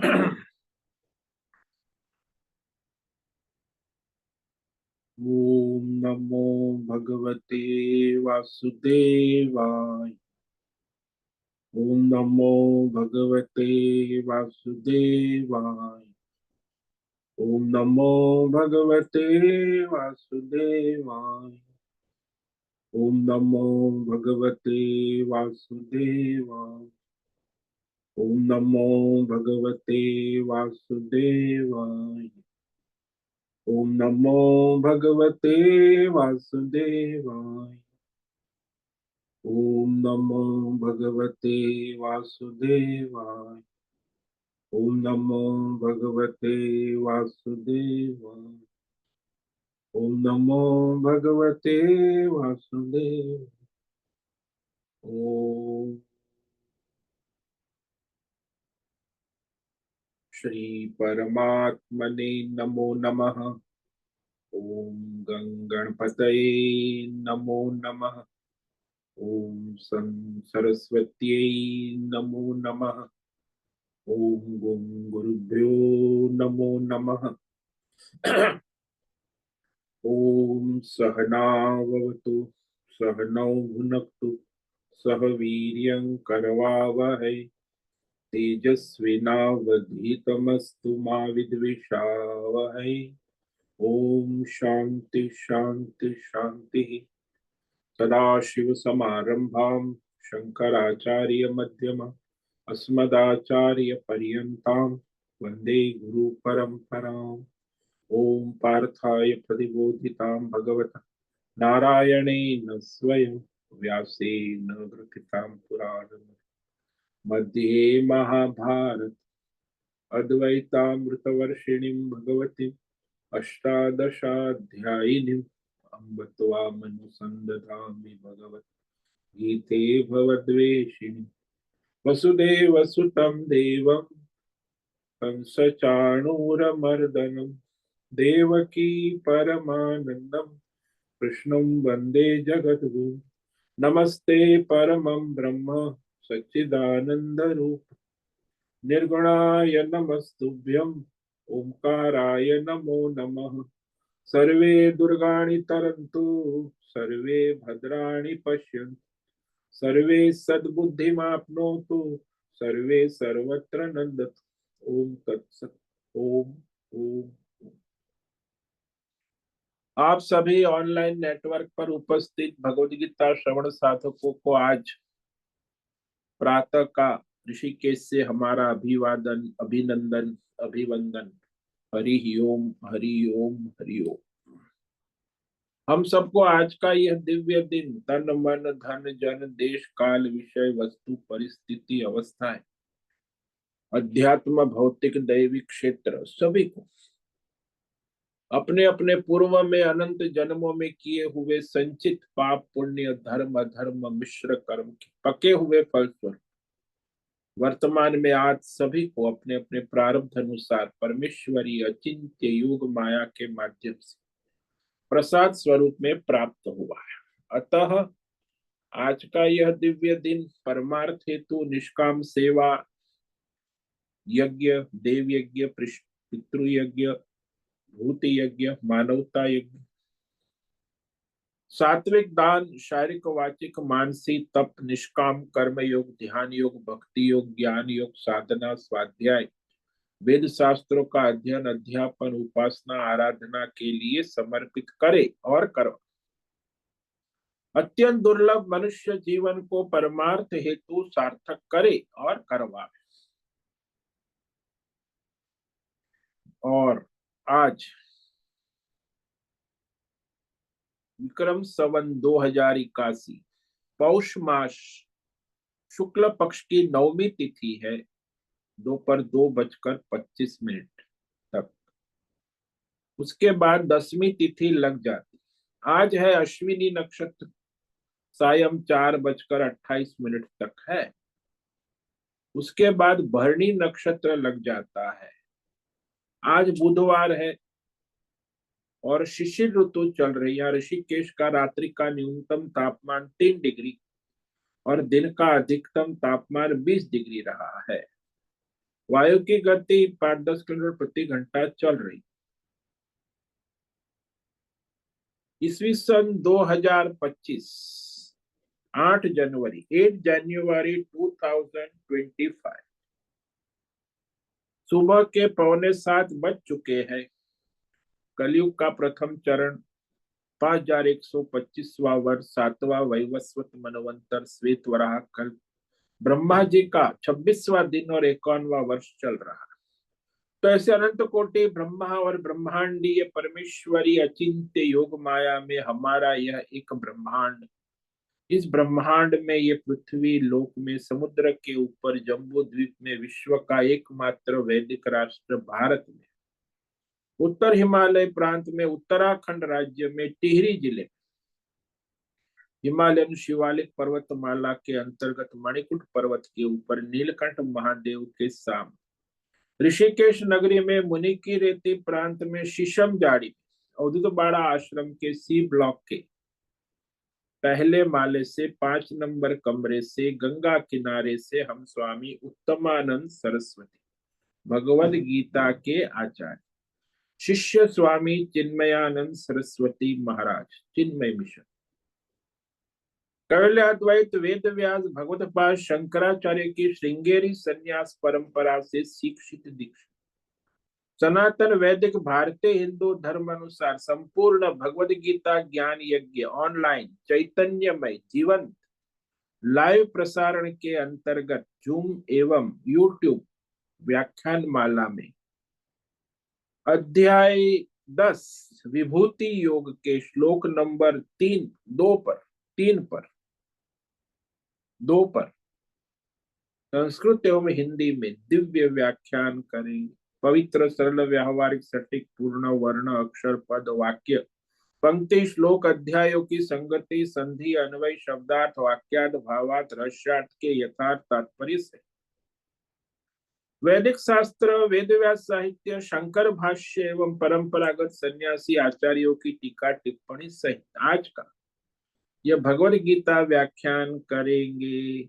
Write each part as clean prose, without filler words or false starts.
ओम नमो भगवते वासुदेवाय। ओम नमो भगवते वासुदेवाय। ओम नमो भगवते वासुदेवाय। ओम नमो भगवते वासुदेवाय। ओम नमो भगवते वासुदेवाय। ओम नमो भगवते वासुदेवाय। ओम नमो भगवते वासुदेवाय। ओम नमो भगवते वासुदेवाय। ओम नमो भगवते वासुदेव। ओम श्री परमात्मने नमो नमः। ओम गणपतये नमो नमः। ओम सरस्वत्यै नमो नमः। ओम गुरुभ्यो नमो नमः। ओम सहनावतु सहनौ भुनक्तु सह वीर्यं करवावहै तेजस्विनावधीतमस्तु मा विद्विषावहै। ओम शांति शांति शांति। सदाशिव समारंभां शंकराचार्य मध्यमा अस्मदाचार्य पर्यन्तां वंदे गुरु परंपराम्। ओम पार्थाय प्रतिबोधितां भगवता नारायणेन स्वयं व्यासेन ग्रथितां पुराणम् मध्ये महाभारत अद्वैतामृतवर्षिणीं भगवतीम् अष्टादशाध्यायिनीम् अम्ब त्वामनुसन्दधामि भगवत् गीते भवद्वेषिणि वसुदेवसुतं देवं कंसचाणूरमर्दनं देवकी परमानन्दं कृष्णं वन्दे जगद्गुरुं। नमस्ते परमं ब्रह्म सच्चिदानन्दरूप निर्गुणाय नमस्तुभ्यं ओंकाराय नमो नमः। सर्वे दुर्गाणि तरन्तु सर्वे भद्राणि पश्यन्तु सर्वे सद्बुद्धिमाप्नोतु सर्वे सर्वत्र नन्दतु। ओम तत्सत। ओम ओम। आप सभी ऑनलाइन नेटवर्क पर उपस्थित भगवद गीता श्रवण साधकों को आज प्रातः का ऋषिकेश से हमारा अभिवादन अभिनंदन अभिवंदन। हरि ओम हरि ओम हरि ओम। हम सबको आज का यह दिव्य दिन तन मन धन जन देश काल विषय वस्तु परिस्थिति अवस्थाएं अध्यात्म भौतिक दैविक क्षेत्र सभी को अपने अपने पूर्व में अनंत जन्मों में किए हुए संचित पाप पुण्य धर्म अधर्म मिश्र कर्म के पके हुए फलस्वरूप वर्तमान में आज सभी को अपने अपने प्रारब्ध अनुसार परमेश्वरी अचिंत्य योग माया के माध्यम से प्रसाद स्वरूप में प्राप्त हुआ है। अतः आज का यह दिव्य दिन परमार्थ हेतु निष्काम सेवा यज्ञ देव यज्ञ पितृ यज्ञ भूत यज्ञ मानवता यज्ञ सात्विक दान शारीरिक वाचिक मानसिक तप निष्काम कर्म योग ध्यान योग भक्ति योग ज्ञान योग साधना स्वाध्याय वेद शास्त्रों का अध्ययन अध्यापन उपासना आराधना के लिए समर्पित करे और करो। अत्यंत दुर्लभ मनुष्य जीवन को परमार्थ हेतु सार्थक करे और करवाए। और आज विक्रम संवत 2081 पौष मास शुक्ल पक्ष की नवमी तिथि है दोपहर 2:25 तक। उसके बाद 10वीं तिथि लग जाती। आज है अश्विनी नक्षत्र सायं 4:28 तक है। उसके बाद भरणी नक्षत्र लग जाता है। आज बुधवार है और शिशिर ऋतु चल रही है। ऋषिकेश का रात्रि का न्यूनतम तापमान 3 डिग्री और दिन का अधिकतम तापमान 20 डिग्री रहा है। वायु की गति 5-10 किलोमीटर प्रति घंटा चल रही। ईस्वी सन 2025, 8 जनवरी 2025, सुबह के 6:45 बज चुके हैं। कलयुग का प्रथम चरण, 5125वां वर्ष, 7वां वैवस्वत मनवंतर, श्वेत वराह कल्प, ब्रह्मा जी का 26वां दिन और 51वां वर्ष चल रहा है। तो ऐसे अनंत कोटि ब्रह्मा और ब्रह्मांडीय परमेश्वरी अचिंत्य योग माया में हमारा यह एक ब्रह्मांड, इस ब्रह्मांड में ये पृथ्वी लोक में, समुद्र के ऊपर जम्बू द्वीप में, विश्व का एकमात्र वैदिक राष्ट्र भारत में, उत्तर हिमालय प्रांत में, उत्तराखंड राज्य में, टिहरी जिले, हिमालयन शिवालिक पर्वतमाला के अंतर्गत मणिकूट पर्वत के ऊपर नीलकंठ महादेव के सामने, ऋषिकेश नगरी में, मुनि की रेती प्रांत में, शीशम जाड़ी, अवधूत बाड़ा आश्रम के सी ब्लॉक के पहले माले से 5 नंबर कमरे से, गंगा किनारे से हम स्वामी उत्तमानंद सरस्वती, भगवद गीता के आचार्य, शिष्य स्वामी चिन्मयानंद सरस्वती महाराज, चिन्मय मिशन, कैवल्याद्वैत वेद व्यास भगवतपाद शंकराचार्य की श्रृंगेरी संन्यास परंपरा से शिक्षित दीक्षित, सनातन वैदिक भारतीय हिंदू धर्म अनुसार संपूर्ण भगवद गीता ज्ञान यज्ञ ऑनलाइन चैतन्यमय जीवंत लाइव प्रसारण के अंतर्गत जूम एवं यूट्यूब व्याख्यान माला में अध्याय 10 विभूति योग के श्लोक नंबर 2 पर संस्कृत एवं हिंदी में दिव्य व्याख्यान करेंगे। पवित्र सरल व्यावहारिक सटीक पूर्ण वर्ण अक्षर पद वाक्य पंक्ति श्लोक अध्यायों की संगति संधि अन्वय शब्दार्थ वाक्यार्थ भावार्थ रहस्यार्थ के यथार्थ तात्पर्य से वैदिक शास्त्र वेद व्यास साहित्य शंकर भाष्य एवं परंपरागत सन्यासी आचार्यों की टीका टिप्पणी सहित आज का यह भगवद गीता व्याख्यान करेंगे।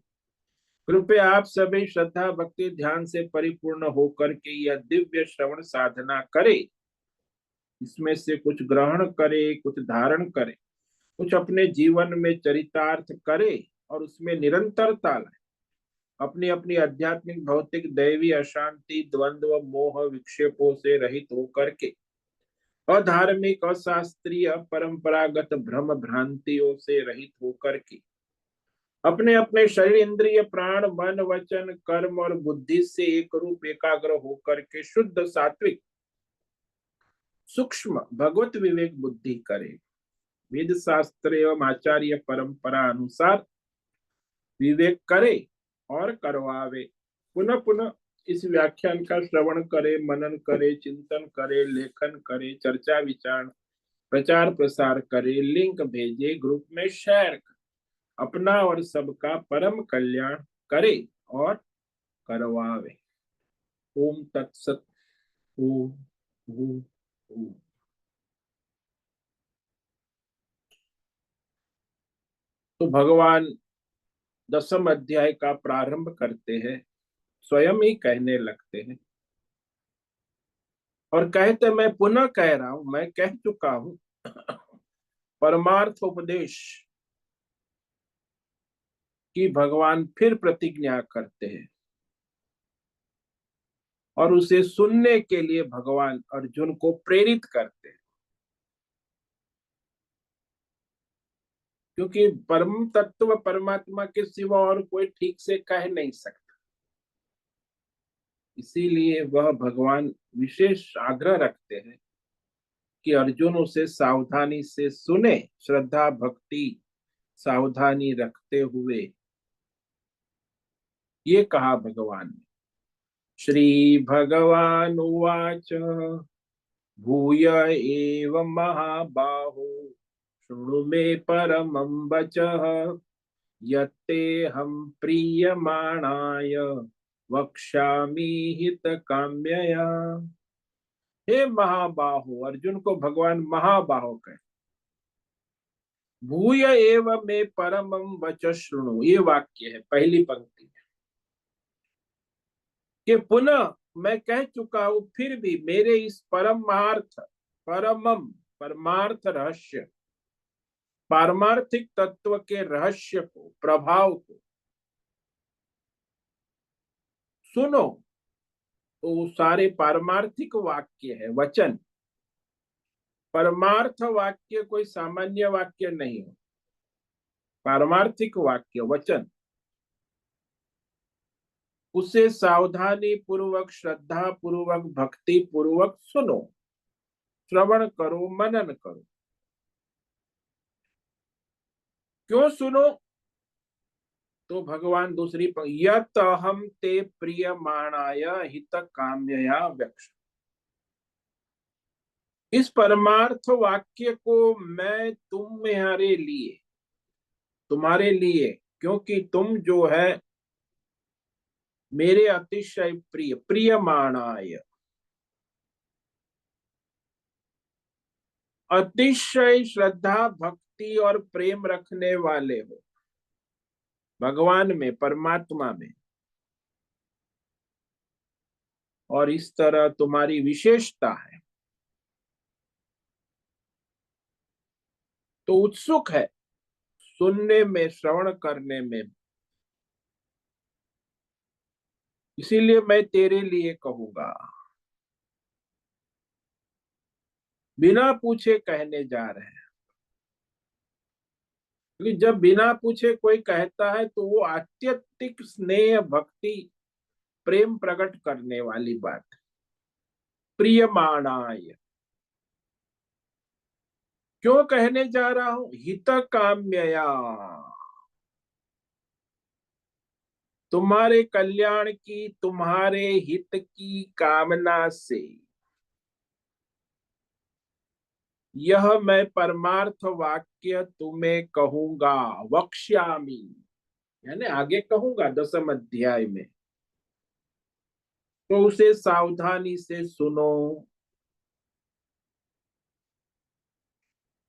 कृपया आप सभी श्रद्धा भक्ति ध्यान से परिपूर्ण होकर के यह दिव्य श्रवण साधना करें। इसमें से कुछ ग्रहण करे, कुछ धारण करे, कुछ अपने जीवन में चरितार्थ करे और उसमें निरंतरता लाए। अपनी अपनी आध्यात्मिक भौतिक दैवी अशांति द्वंद्व मोह विक्षेपों से रहित होकर के, अधार्मिक अशास्त्रीय परंपरागत भ्रम भ्रांतियों से रहित होकर के, अपने अपने शरीर इंद्रिय प्राण मन वचन कर्म और बुद्धि से एक रूप एकाग्र होकर के शुद्ध सात्विक सूक्ष्म भगवत विवेक बुद्धि करे। वेद शास्त्र एवं आचार्य परंपरा अनुसार विवेक करे और करवावे। पुनः पुनः इस व्याख्यान का श्रवण करे, मनन करे, चिंतन करे, लेखन करे, चर्चा विचार प्रचार प्रसार करे, लिंक भेजे, ग्रुप में शेयर करे, अपना और सबका परम कल्याण करे और करवावे। ओम तत्सत। ओम ओम ओम। तो भगवान 10वें अध्याय का प्रारंभ करते हैं, स्वयं ही कहने लगते हैं और कहते, मैं पुनः कह रहा हूं, मैं कह चुका हूं। परमार्थ उपदेश की भगवान फिर प्रतिज्ञा करते हैं और उसे सुनने के लिए भगवान अर्जुन को प्रेरित करते हैं, क्योंकि परम तत्व परमात्मा के सिवा और कोई ठीक से कह नहीं सकता। इसीलिए वह भगवान विशेष आग्रह रखते हैं कि अर्जुन उसे सावधानी से सुने, श्रद्धा भक्ति सावधानी रखते हुए। ये कहा भगवान ने। श्री भगवान उवाच भूय एव महाबाहो शृणु मे परमं वचः यत्तेऽहं प्रीयमाणाय वक्ष्यामि हितकाम्यया। हे महाबाहो, अर्जुन को भगवान महाबाहो कहे। भूय एव मे परमं वच शृणु, ये वाक्य है पहली पंक्ति। कि पुनः मैं कह चुका हूं, फिर भी मेरे इस परमम परमार्थ रहस्य, पारमार्थिक तत्व के रहस्य को, प्रभाव को सुनो। तो वो सारे पारमार्थिक वाक्य है, वचन। परमार्थ वाक्य कोई सामान्य वाक्य नहीं हो, पारमार्थिक वाक्य वचन। उसे सावधानी पूर्वक, श्रद्धा पूर्वक, भक्ति पूर्वक सुनो, श्रवण करो, मनन करो। क्यों सुनो? तो भगवान दूसरी यत हम ते प्रियमाणाय हित काम्यया व्यक्ष। इस परमार्थ वाक्य को मैं तुम्हारे लिए, क्योंकि तुम जो है मेरे अतिशय प्रिय, प्रियमाणाय, अतिशय श्रद्धा भक्ति और प्रेम रखने वाले हो भगवान में, परमात्मा में, और इस तरह तुम्हारी विशेषता है, तो उत्सुक है सुनने में, श्रवण करने में। इसीलिए मैं तेरे लिए कहूंगा, बिना पूछे कहने जा रहे हैं। क्योंकि जब बिना पूछे कोई कहता है तो वो अत्यधिक स्नेह भक्ति प्रेम प्रकट करने वाली बात है। प्रियमाणाय, क्यों कहने जा रहा हूं? हित काम्यया, तुम्हारे कल्याण की, तुम्हारे हित की कामना से यह मैं परमार्थ वाक्य तुम्हें कहूंगा, वक्ष्यामि, यानी आगे कहूंगा 10वें अध्याय में। तो उसे सावधानी से सुनो,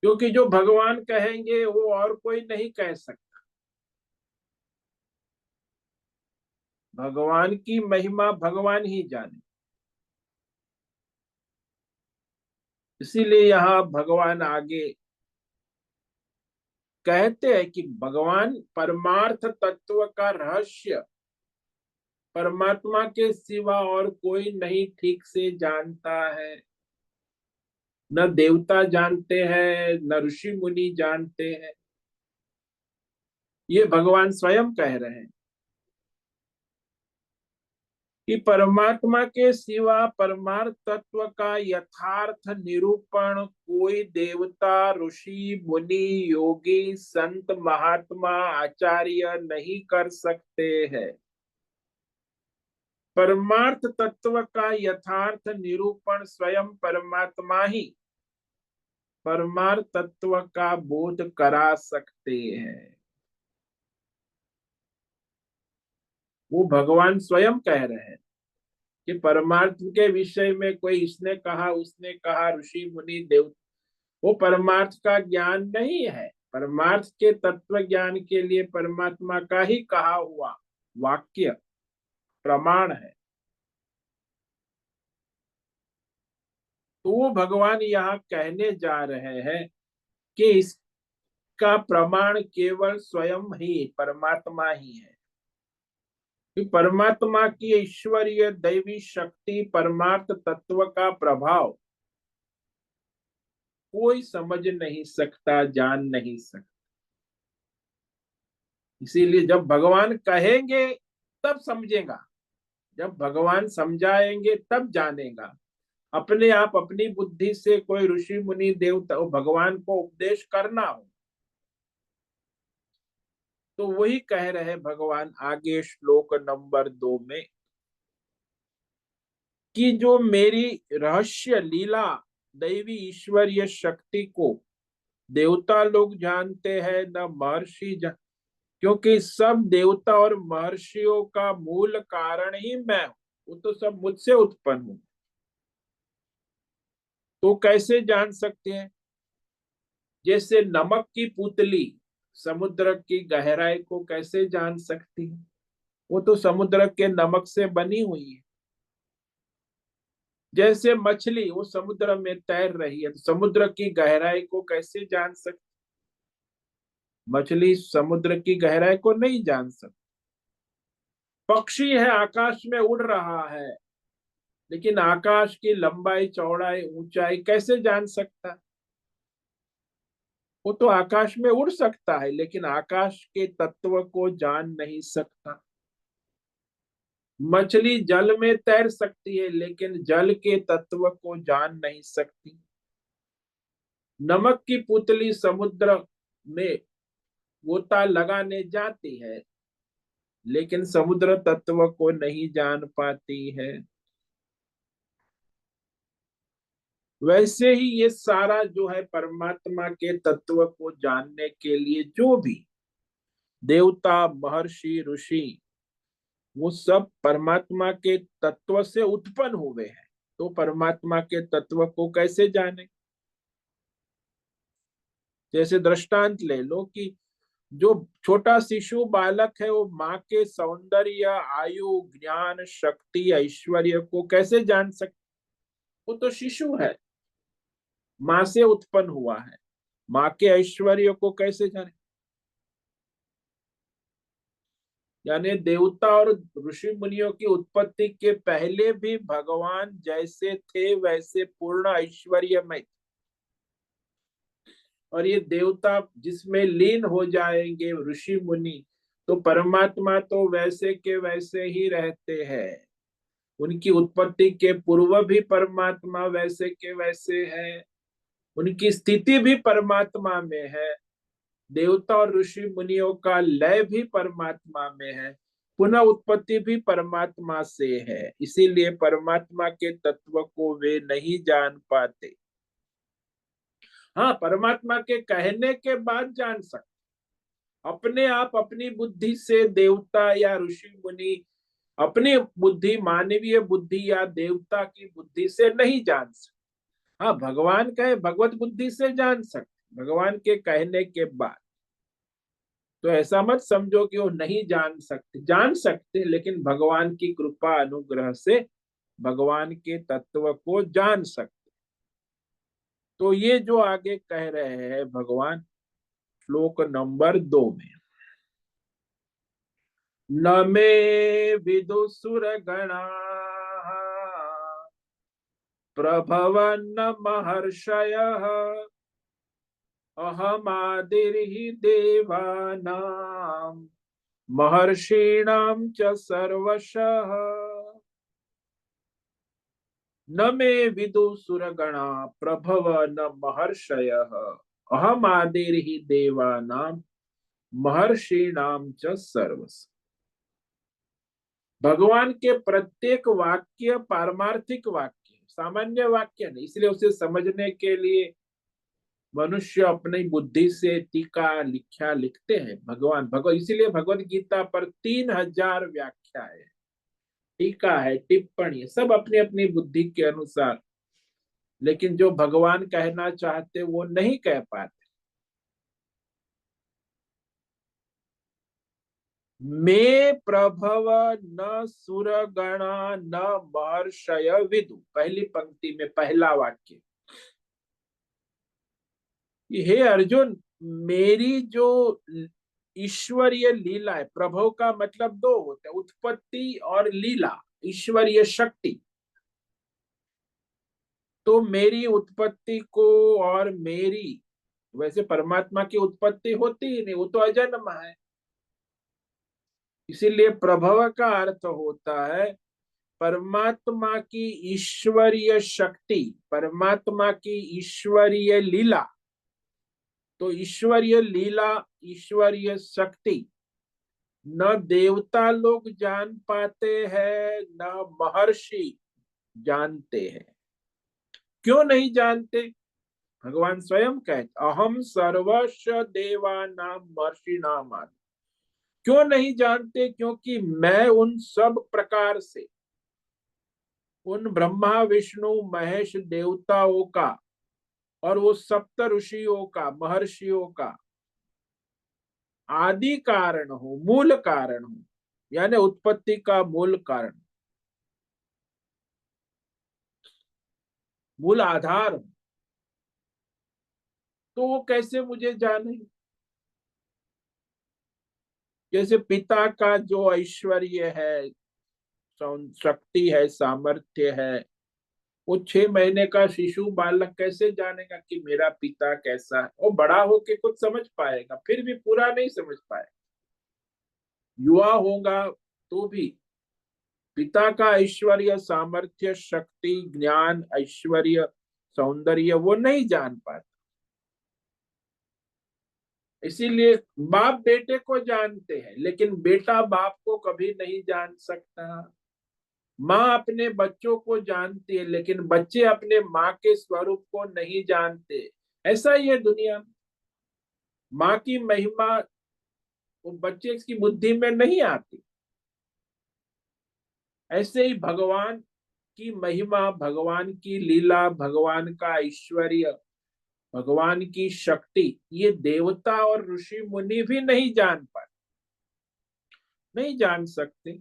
क्योंकि जो भगवान कहेंगे वो और कोई नहीं कह सकता। भगवान की महिमा भगवान ही जाने। इसीलिए यहाँ भगवान आगे कहते हैं कि भगवान परमार्थ तत्व का रहस्य परमात्मा के सिवा और कोई नहीं ठीक से जानता है। न देवता जानते हैं, न ऋषि मुनि जानते हैं। ये भगवान स्वयं कह रहे हैं कि परमात्मा के सिवा परमार्थ तत्व का यथार्थ निरूपण कोई देवता, ऋषि मुनि, योगी, संत, महात्मा, आचार्य नहीं कर सकते हैं। परमार्थ तत्व का यथार्थ निरूपण स्वयं परमात्मा ही परमार्थ तत्व का बोध करा सकते हैं। वो भगवान स्वयं कह रहे हैं कि परमार्थ के विषय में कोई इसने कहा, उसने कहा, ऋषि मुनि देव, वो परमार्थ का ज्ञान नहीं है। परमार्थ के तत्व ज्ञान के लिए परमात्मा का ही कहा हुआ वाक्य प्रमाण है। तो वो भगवान यहाँ कहने जा रहे हैं कि इसका प्रमाण केवल स्वयं ही परमात्मा ही है। कि परमात्मा की ईश्वरीय दैवी शक्ति, परमार्थ तत्व का प्रभाव कोई समझ नहीं सकता, जान नहीं सकता। इसीलिए जब भगवान कहेंगे तब समझेगा, जब भगवान समझाएंगे तब जानेगा। अपने आप अपनी बुद्धि से कोई ऋषि मुनि देवता भगवान को उपदेश करना हो तो वही कह रहे भगवान आगे श्लोक नंबर 2 में कि जो मेरी रहस्य लीला दैवी ईश्वरीय शक्ति को देवता लोग जानते हैं न महर्षि क्योंकि सब देवता और महर्षियों का मूल कारण ही मैं हूं। वो तो सब मुझसे उत्पन्न हूं। तो कैसे जान सकते हैं? जैसे नमक की पुतली समुद्र की गहराई को कैसे जान सकती है? वो तो समुद्र के नमक से बनी हुई है। जैसे मछली वो समुद्र में तैर रही है, तो समुद्र की गहराई को कैसे जान सकती? मछली समुद्र की गहराई को नहीं जान सकती। पक्षी है, आकाश में उड़ रहा है, लेकिन आकाश की लंबाई चौड़ाई ऊंचाई कैसे जान सकता है? वो तो आकाश में उड़ सकता है, लेकिन आकाश के तत्व को जान नहीं सकता। मछली जल में तैर सकती है, लेकिन जल के तत्व को जान नहीं सकती। नमक की पुतली समुद्र में गोता लगाने जाती है, लेकिन समुद्र तत्व को नहीं जान पाती है। वैसे ही ये सारा जो है परमात्मा के तत्व को जानने के लिए जो भी देवता, महर्षि, ऋषि, वो सब परमात्मा के तत्व से उत्पन्न हुए हैं। तो परमात्मा के तत्व को कैसे जाने? जैसे दृष्टांत ले लो कि जो छोटा शिशु बालक है वो माँ के सौंदर्य, आयु, ज्ञान, शक्ति, ऐश्वर्य को कैसे जान सकता? वो तो शिशु है, माँ से उत्पन्न हुआ है, माँ के ऐश्वर्य को कैसे जाने? यानी देवता और ऋषि मुनियों की उत्पत्ति के पहले भी भगवान जैसे थे वैसे पूर्ण ऐश्वर्यमय, और ये देवता जिसमें लीन हो जाएंगे ऋषि मुनि, तो परमात्मा तो वैसे के वैसे ही रहते हैं। उनकी उत्पत्ति के पूर्व भी परमात्मा वैसे के वैसे है, उनकी स्थिति भी परमात्मा में है। देवता और ऋषि मुनियों का लय भी परमात्मा में है, पुनः उत्पत्ति भी परमात्मा से है। इसीलिए परमात्मा के तत्व को वे नहीं जान पाते। हाँ, परमात्मा के कहने के बाद जान सकते। अपने आप अपनी बुद्धि से देवता या ऋषि मुनि अपनी बुद्धि, मानवीय बुद्धि या देवता की बुद्धि से नहीं जान सकते। हाँ, भगवान कहे भगवत बुद्धि से जान सकते, भगवान के कहने के बाद। तो ऐसा मत समझो कि वो नहीं जान सकते, जान सकते, लेकिन भगवान की कृपा अनुग्रह से भगवान के तत्व को जान सकते। तो ये जो आगे कह रहे हैं भगवान श्लोक नंबर 2 में, न मे विदुसुर गणा प्रभवन्न महर्षयः अहमादिर्हि देवानां महर्षीणां च सर्वशः। न मे विदुसुरगणा प्रभव न महर्षयः अहमादिर्हि देवानां महर्षीणां च सर्वशः। भगवान के प्रत्येक वाक्य पारमार्थिक वाक्य, सामान्य वाक्य नहीं, इसलिए उसे समझने के लिए मनुष्य अपनी बुद्धि से टीका लिखा लिखते हैं। भगवान इसीलिए भगवत गीता पर 3000 व्याख्या है, टीका है, टिप्पणी, सब अपनी अपनी बुद्धि के अनुसार। लेकिन जो भगवान कहना चाहते वो नहीं कह पाते। मे प्रभव न सुरगणा न महर्षय विदु, पहली पंक्ति में पहला वाक्य। हे अर्जुन, मेरी जो ईश्वरीय लीला है, प्रभव का मतलब दो होते हैं, उत्पत्ति और लीला, ईश्वरीय शक्ति। तो मेरी उत्पत्ति को और मेरी, वैसे परमात्मा की उत्पत्ति होती ही नहीं, वो तो अजन्म है। इसीलिए प्रभव का अर्थ होता है परमात्मा की ईश्वरीय शक्ति, परमात्मा की ईश्वरीय लीला। तो ईश्वरीय लीला, ईश्वरीय शक्ति न देवता लोग जान पाते हैं, न महर्षि जानते हैं। क्यों नहीं जानते? भगवान स्वयं कहते अहम सर्वस्व देवानां महर्षिणाम आदि। क्यों नहीं जानते? क्योंकि मैं उन सब प्रकार से, उन ब्रह्मा विष्णु महेश देवताओं का और वो सप्त ऋषियों का, महर्षियों का आदि कारण हूं, मूल कारण हूं, यानी उत्पत्ति का मूल कारण। मूल आधार हूं, तो वो कैसे मुझे जाने? जैसे पिता का जो ऐश्वर्य है, शक्ति है, सामर्थ्य है, वो 6 महीने का शिशु बालक कैसे जानेगा कि मेरा पिता कैसा है? वो बड़ा होके कुछ समझ पाएगा, फिर भी पूरा नहीं समझ पाएगा। युवा होगा तो भी पिता का ऐश्वर्य, सामर्थ्य, शक्ति, ज्ञान, ऐश्वर्य, सौंदर्य वो नहीं जान पाता। इसीलिए बाप बेटे को जानते हैं, लेकिन बेटा बाप को कभी नहीं जान सकता। माँ अपने बच्चों को जानती है, लेकिन बच्चे अपने माँ के स्वरूप को नहीं जानते। ऐसा ही है दुनिया में। माँ की महिमा वो बच्चे की बुद्धि में नहीं आती। ऐसे ही भगवान की महिमा, भगवान की लीला, भगवान का ऐश्वर्य, भगवान की शक्ति, ये देवता और ऋषि मुनि भी नहीं जान पाते, नहीं जान सकते।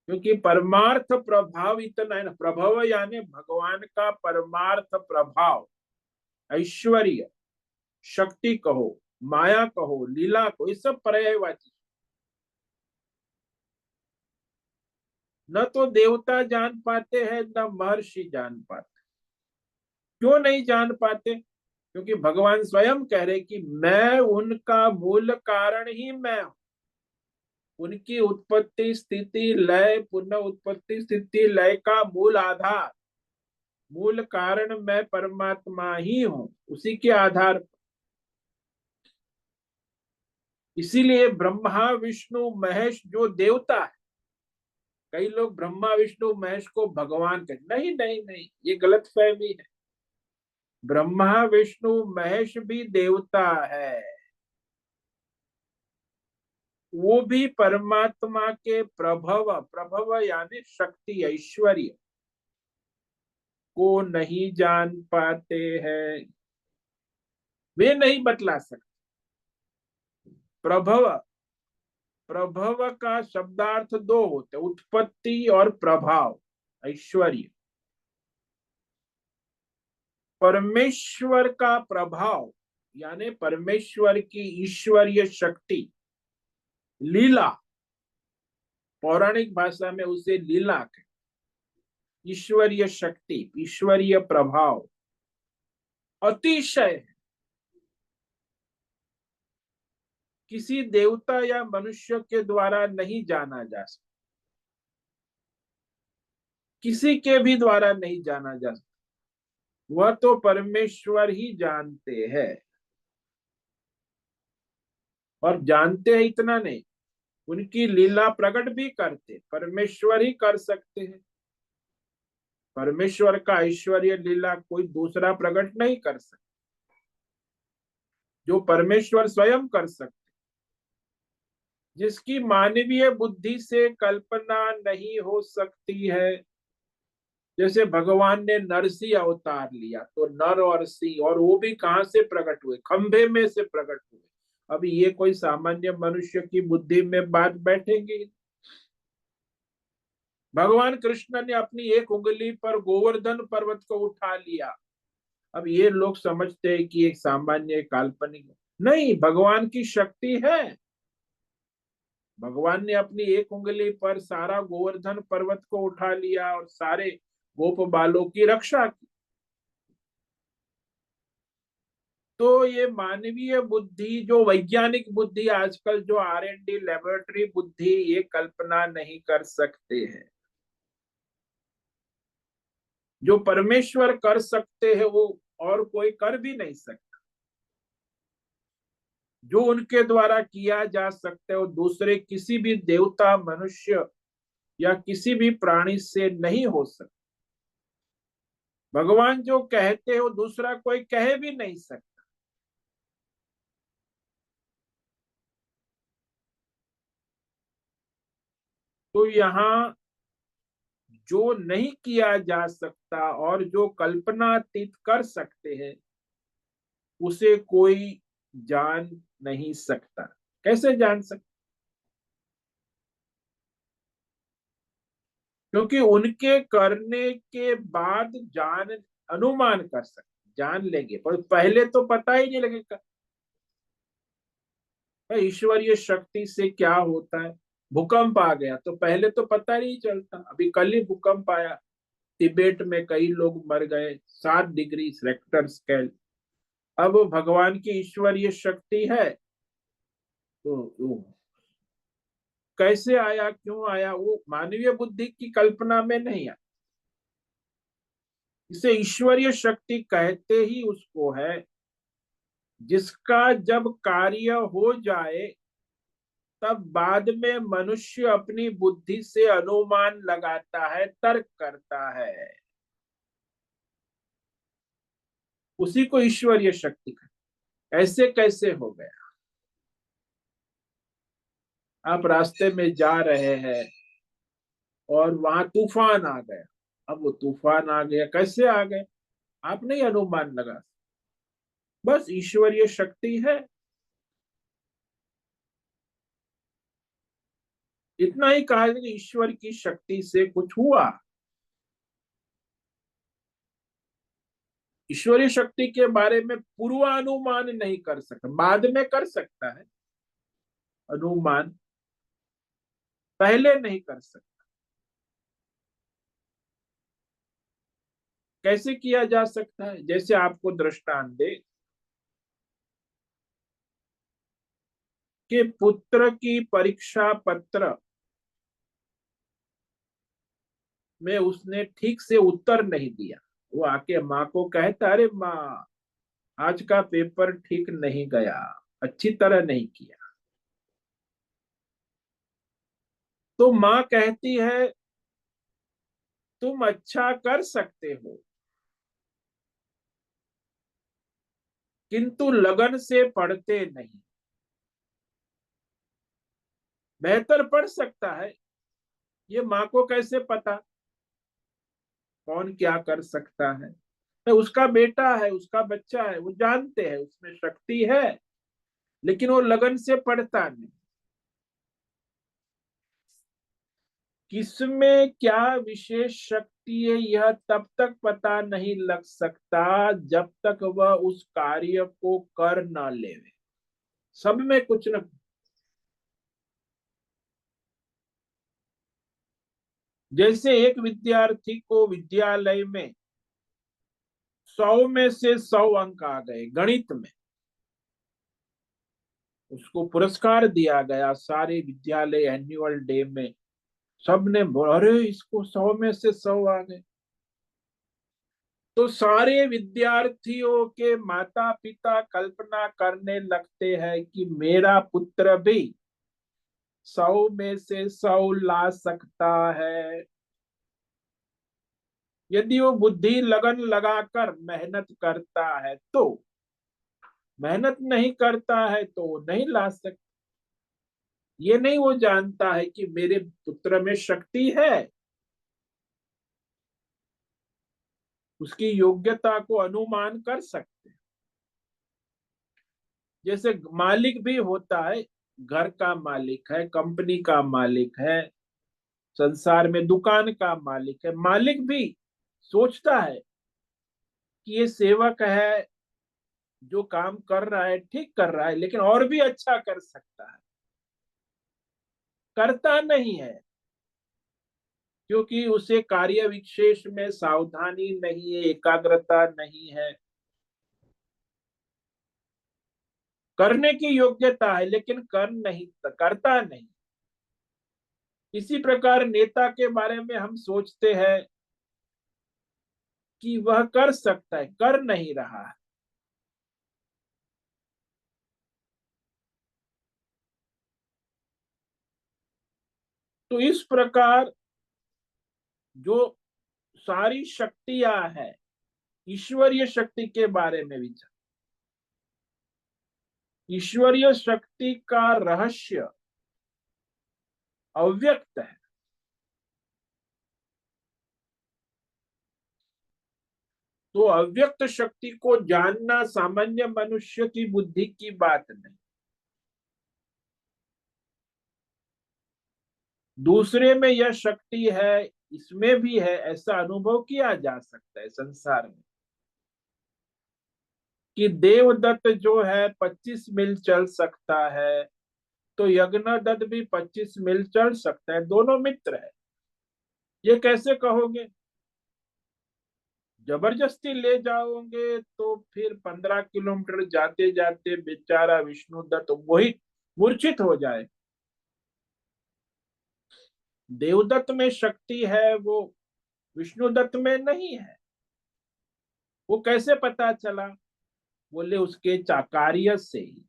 क्योंकि परमार्थ प्रभाव इतना है ना, प्रभाव यानी भगवान का परमार्थ प्रभाव, ऐश्वर्य, शक्ति कहो, माया कहो, लीला कहो, ये सब पर्यायवाची। न तो देवता जान पाते हैं, न महर्षि जान पाते। क्यों नहीं जान पाते? क्योंकि भगवान स्वयं कह रहे कि मैं उनका मूल कारण ही मैं हूं। उनकी उत्पत्ति स्थिति लय, पुनः उत्पत्ति स्थिति लय का मूल आधार, मूल कारण मैं परमात्मा ही हूं, उसी के आधार पर। इसीलिए ब्रह्मा विष्णु महेश जो देवता है, कई लोग ब्रह्मा विष्णु महेश को भगवान कहते, नहीं नहीं नहीं, ये गलत फहमी है। ब्रह्मा विष्णु महेश भी देवता है, वो भी परमात्मा के प्रभव, प्रभव यानी शक्ति, ऐश्वर्य को नहीं जान पाते हैं। वे नहीं बतला सकते। प्रभव, प्रभव का शब्दार्थ दो होते, उत्पत्ति और प्रभाव, ऐश्वर्य। परमेश्वर का प्रभाव यानी परमेश्वर की ईश्वरीय शक्ति, लीला, पौराणिक भाषा में उसे लीला कहते। ईश्वरीय शक्ति, ईश्वरीय प्रभाव अतिशय, किसी देवता या मनुष्य के द्वारा नहीं जाना जा सकता, किसी के भी द्वारा नहीं जाना जा सकता। वह तो परमेश्वर ही जानते हैं। और जानते हैं इतना नहीं, उनकी लीला प्रकट भी करते, परमेश्वर ही कर सकते हैं। परमेश्वर का ऐश्वर्य लीला कोई दूसरा प्रकट नहीं कर सकता, जो परमेश्वर स्वयं कर सकते, जिसकी मानवीय बुद्धि से कल्पना नहीं हो सकती है। जैसे भगवान ने नरसिंह अवतार लिया, तो नर और सिंह, और वो भी कहां से प्रकट हुए? खंभे में से प्रकट हुए। अब ये कोई सामान्य मनुष्य की बुद्धि में बात बैठेगी? भगवान कृष्ण ने अपनी एक उंगली पर गोवर्धन पर्वत को उठा लिया। अब ये लोग समझते हैं कि एक सामान्य काल्पनिक, नहीं, भगवान की शक्ति है। भगवान ने अपनी एक उंगली पर सारा गोवर्धन पर्वत को उठा लिया और सारे गोप बालों की रक्षा की। तो ये मानवीय बुद्धि, जो वैज्ञानिक बुद्धि, आजकल जो R&D लेबोरेटरी बुद्धि, ये कल्पना नहीं कर सकते हैं। जो परमेश्वर कर सकते हैं वो और कोई कर भी नहीं सकता। जो उनके द्वारा किया जा सकता है वो दूसरे किसी भी देवता, मनुष्य या किसी भी प्राणी से नहीं हो सकता। भगवान जो कहते हैं वो दूसरा कोई कह भी नहीं सकता। तो यहाँ जो नहीं किया जा सकता और जो कल्पनातीत कर सकते हैं, उसे कोई जान नहीं सकता। कैसे जान सकता? क्योंकि उनके करने के बाद जान अनुमान कर सकते, जान लेंगे, पर पहले तो पता ही नहीं लगेगा भाई ईश्वरीय शक्ति से क्या होता है। भूकंप आ गया तो पहले तो पता नहीं चलता, अभी कल ही भूकंप आया, तिबेट में कई लोग मर गए, 7 डिग्री रेक्टर स्केल। अब भगवान की ईश्वरीय शक्ति है तो वो कैसे आया, क्यों आया, वो मानवीय बुद्धि की कल्पना में नहीं आया। इसे ईश्वरीय शक्ति कहते ही उसको है जिसका जब कार्य हो जाए तब बाद में मनुष्य अपनी बुद्धि से अनुमान लगाता है, तर्क करता है, उसी को ईश्वरीय शक्ति कहते। ऐसे कैसे हो गया, आप रास्ते में जा रहे हैं और वहां तूफान आ गया, अब वो तूफान आ गया, कैसे आ गए आप नहीं अनुमान लगा, बस ईश्वरीय शक्ति है। इतना ही कहा कि ईश्वर की शक्ति से कुछ हुआ। ईश्वरीय शक्ति के बारे में पूर्वानुमान नहीं कर सकता, बाद में कर सकता है अनुमान, पहले नहीं कर सकता। कैसे किया जा सकता है, जैसे आपको दृष्टांत दे कि पुत्र की परीक्षा पत्र में उसने ठीक से उत्तर नहीं दिया, वो आके माँ को कहता अरे माँ आज का पेपर ठीक नहीं गया, अच्छी तरह नहीं किया। तो माँ कहती है तुम अच्छा कर सकते हो किंतु लगन से पढ़ते नहीं। बेहतर पढ़ सकता है, ये माँ को कैसे पता कौन क्या कर सकता है, तो उसका बेटा है, उसका बच्चा है, वो जानते हैं उसमें शक्ति है, लेकिन वो लगन से पढ़ता नहीं। किसमें क्या विशेष शक्ति है यह तब तक पता नहीं लग सकता जब तक वह उस कार्य को कर न ले। सब में कुछ न, जैसे एक विद्यार्थी को विद्यालय में 100 में से 100 अंक आ गए गणित में, उसको पुरस्कार दिया गया सारे विद्यालय एनुअल डे में, सबने बोला अरे इसको 100 में से 100 आ गए। तो सारे विद्यार्थियों के माता पिता कल्पना करने लगते हैं कि मेरा पुत्र भी 100 में से 100 ला सकता है, यदि वो बुद्धि लगन लगाकर मेहनत करता है तो। मेहनत नहीं करता है तो वो नहीं ला सकता। ये नहीं वो जानता है कि मेरे पुत्र में शक्ति है, उसकी योग्यता को अनुमान कर सकते हैं। जैसे मालिक भी होता है, घर का मालिक है, कंपनी का मालिक है, संसार में दुकान का मालिक है, मालिक भी सोचता है कि ये सेवक है जो काम कर रहा है ठीक कर रहा है, लेकिन और भी अच्छा कर सकता है, करता नहीं है क्योंकि उसे कार्य विशेष में सावधानी नहीं है, एकाग्रता नहीं है। करने की योग्यता है लेकिन कर नहीं, करता नहीं। इसी प्रकार नेता के बारे में हम सोचते हैं कि वह कर सकता है, कर नहीं रहा है। तो इस प्रकार जो सारी शक्तियां हैं, ईश्वरीय शक्ति के बारे में विचार, ईश्वरीय शक्ति का रहस्य अव्यक्त है। तो अव्यक्त शक्ति को जानना सामान्य मनुष्य की बुद्धि की बात नहीं। दूसरे में यह शक्ति है, इसमें भी है, ऐसा अनुभव किया जा सकता है संसार में कि देवदत्त जो है 25 मील चल सकता है, तो यज्ञदत्त भी 25 मील चल सकता है, दोनों मित्र है। ये कैसे कहोगे? जबरदस्ती ले जाओगे तो फिर 15 किलोमीटर जाते जाते बेचारा विष्णुदत्त वही मूर्छित हो जाए। देवदत्त में शक्ति है, वो विष्णुदत्त में नहीं है। वो कैसे पता चला? बोले उसके कार्य से ही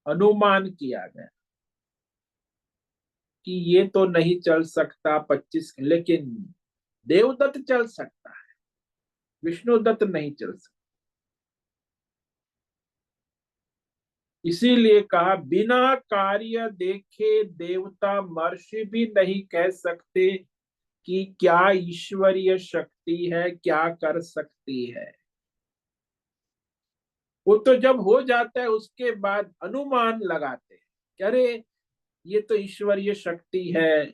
अनुमान किया गया कि ये तो नहीं चल सकता 25, लेकिन देवदत्त चल सकता है, विष्णुदत्त नहीं चल सकता। इसीलिए कहा बिना कार्य देखे देवता महर्षि भी नहीं कह सकते कि क्या ईश्वरीय शक्ति है, क्या कर सकती है। वो तो जब हो जाता है उसके बाद अनुमान लगाते हैं कि अरे ये तो ईश्वरीय शक्ति है।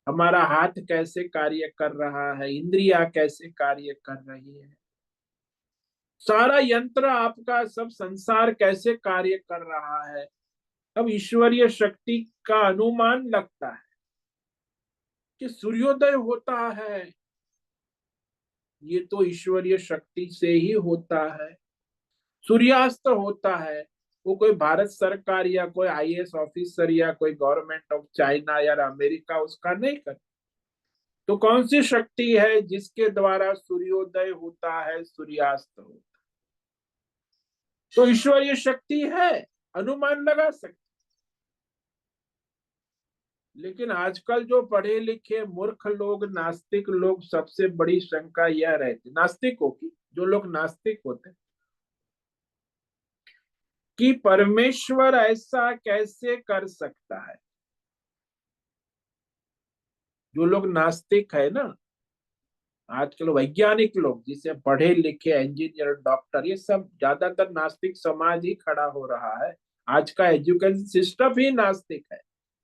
हमारा हाथ कैसे कार्य कर रहा है, इंद्रियां कैसे कार्य कर रही है, सारा यंत्र आपका सब संसार कैसे कार्य कर रहा है। अब ईश्वरीय शक्ति का अनुमान लगता है कि सूर्योदय होता है, ये तो ईश्वरीय शक्ति से ही होता है। सूर्यास्त होता है, वो कोई भारत सरकार या कोई आईएएस ऑफिसर या कोई गवर्नमेंट ऑफ चाइना या अमेरिका उसका नहीं कर। तो कौन सी शक्ति है जिसके द्वारा सूर्योदय होता है, सूर्यास्त होता है? तो ईश्वरीय शक्ति है, अनुमान लगा सकते। लेकिन आजकल जो पढ़े लिखे मूर्ख लोग, नास्तिक लोग, सबसे बड़ी शंका यह रहती नास्तिकों की, जो लोग नास्तिक होते हैं, कि परमेश्वर ऐसा कैसे कर सकता है। जो लोग नास्तिक है ना, आजकल वैज्ञानिक लोग जिसे पढ़े लिखे इंजीनियर डॉक्टर, ये सब ज्यादातर नास्तिक समाज ही खड़ा हो रहा है। आज का एजुकेशन सिस्टम ही नास्तिक है।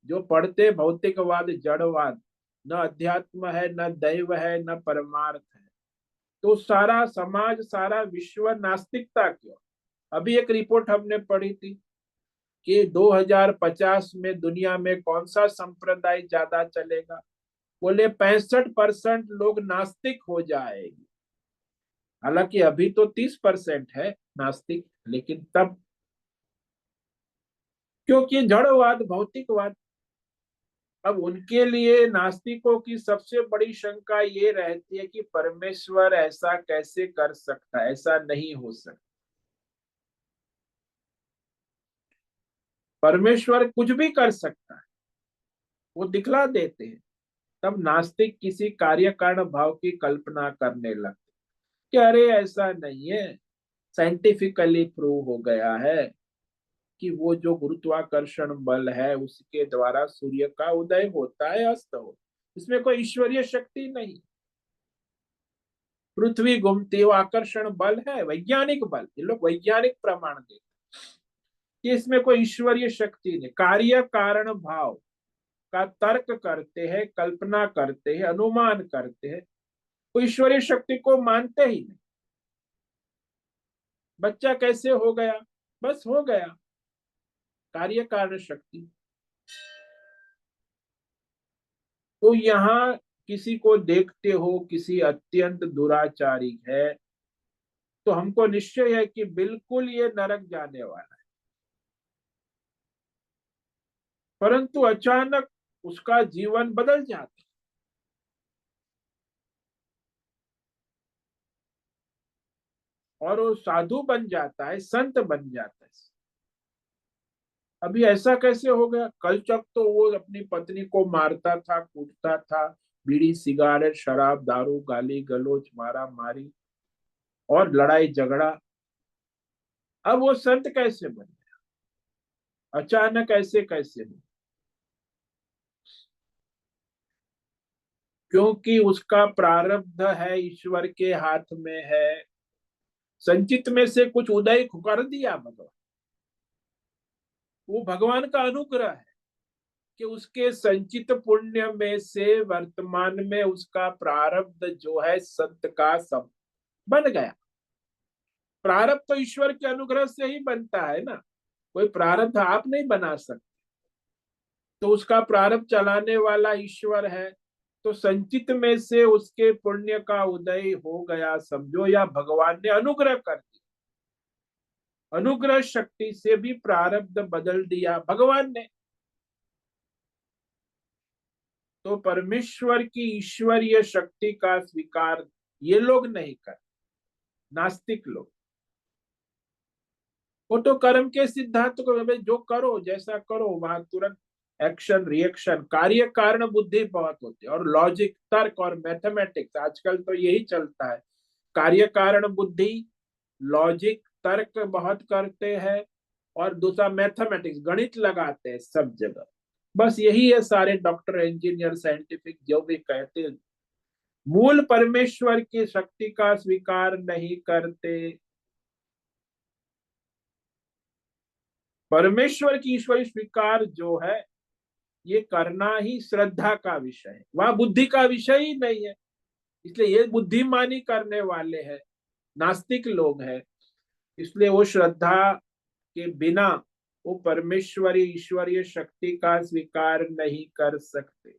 जो पढ़ते भौतिकवाद, जड़वाद, न अध्यात्म है, न दैव है, न परमार्थ है, तो सारा समाज, सारा विश्व नास्तिकता क्यों? अभी एक रिपोर्ट हमने पढ़ी थी कि 2050 में दुनिया में कौन सा संप्रदाय ज्यादा चलेगा। बोले 65% लोग नास्तिक हो जाएगी। हालांकि अभी तो 30% है नास्तिक, लेकिन तब, क्योंकि जड़वाद, भौतिकवाद। अब उनके लिए, नास्तिकों की सबसे बड़ी शंका ये रहती है कि परमेश्वर ऐसा कैसे कर सकता है, ऐसा नहीं हो सकता। परमेश्वर कुछ भी कर सकता है, वो दिखला देते हैं। तब नास्तिक किसी कार्य कारण भाव की कल्पना करने लगते कि अरे ऐसा नहीं है, साइंटिफिकली प्रूव हो गया है कि वो जो गुरुत्वाकर्षण बल है उसके द्वारा सूर्य का उदय होता है, अस्त हो, इसमें कोई ईश्वरीय शक्ति नहीं। पृथ्वी घूमती है, वो आकर्षण बल है, वैज्ञानिक बल, ये लोग वैज्ञानिक प्रमाण देते कि इसमें कोई ईश्वरीय शक्ति नहीं। कार्य कारण भाव का तर्क करते हैं, कल्पना करते हैं, अनुमान करते हैं, वो ईश्वरीय शक्ति को मानते ही नहीं। बच्चा कैसे हो गया? बस हो गया, कार्य कारण शक्ति। तो यहाँ किसी को देखते हो किसी अत्यंत दुराचारी है, तो हमको निश्चय है कि बिल्कुल ये नरक जाने वाला है। परंतु अचानक उसका जीवन बदल जाता है और वो साधु बन जाता है, संत बन जाता है। अभी ऐसा कैसे हो गया? कल तक तो वो अपनी पत्नी को मारता था, कूटता था, बीड़ी सिगारेट शराब दारू गाली गलौज मारा मारी और लड़ाई झगड़ा। अब वो संत कैसे बन गया? अचानक ऐसे कैसे हो? क्योंकि उसका प्रारब्ध है, ईश्वर के हाथ में है। संचित में से कुछ उदय कर दिया भगवान, वो भगवान का अनुग्रह है। कि उसके संचित पुण्य में से वर्तमान में उसका प्रारब्ध जो है संत का सब बन गया। प्रारब्ध तो ईश्वर के अनुग्रह से ही बनता है ना, कोई प्रारब्ध आप नहीं बना सकते। तो उसका प्रारब्ध चलाने वाला ईश्वर है, तो संचित में से उसके पुण्य का उदय हो गया समझो, या भगवान ने अनुग्रह कर दिया। अनुग्रह शक्ति से भी प्रारब्ध बदल दिया भगवान ने। तो परमेश्वर की ईश्वरीय शक्ति का स्वीकार ये लोग नहीं कर, नास्तिक लोग। वो तो कर्म के सिद्धांत को जो करो जैसा करो वहां तुरंत एक्शन रिएक्शन, कार्य कारण बुद्धि बहुत होती है, और लॉजिक तर्क और मैथमेटिक्स आजकल तो यही चलता है। कार्य कारण बुद्धि, लॉजिक तर्क बहुत करते हैं, और दूसरा मैथमेटिक्स गणित लगाते हैं सब जगह। बस यही है सारे डॉक्टर इंजीनियर साइंटिफिक जो भी कहते हैं, मूल परमेश्वर की शक्ति का स्वीकार नहीं करते। परमेश्वर की ईश्वरी स्वीकार जो है ये करना ही श्रद्धा का विषय है, वह बुद्धि का विषय ही नहीं है। इसलिए ये बुद्धिमानी करने वाले हैं, नास्तिक लोग हैं। इसलिए वो श्रद्धा के बिना वो परमेश्वरी ईश्वरीय शक्ति का स्वीकार नहीं कर सकते।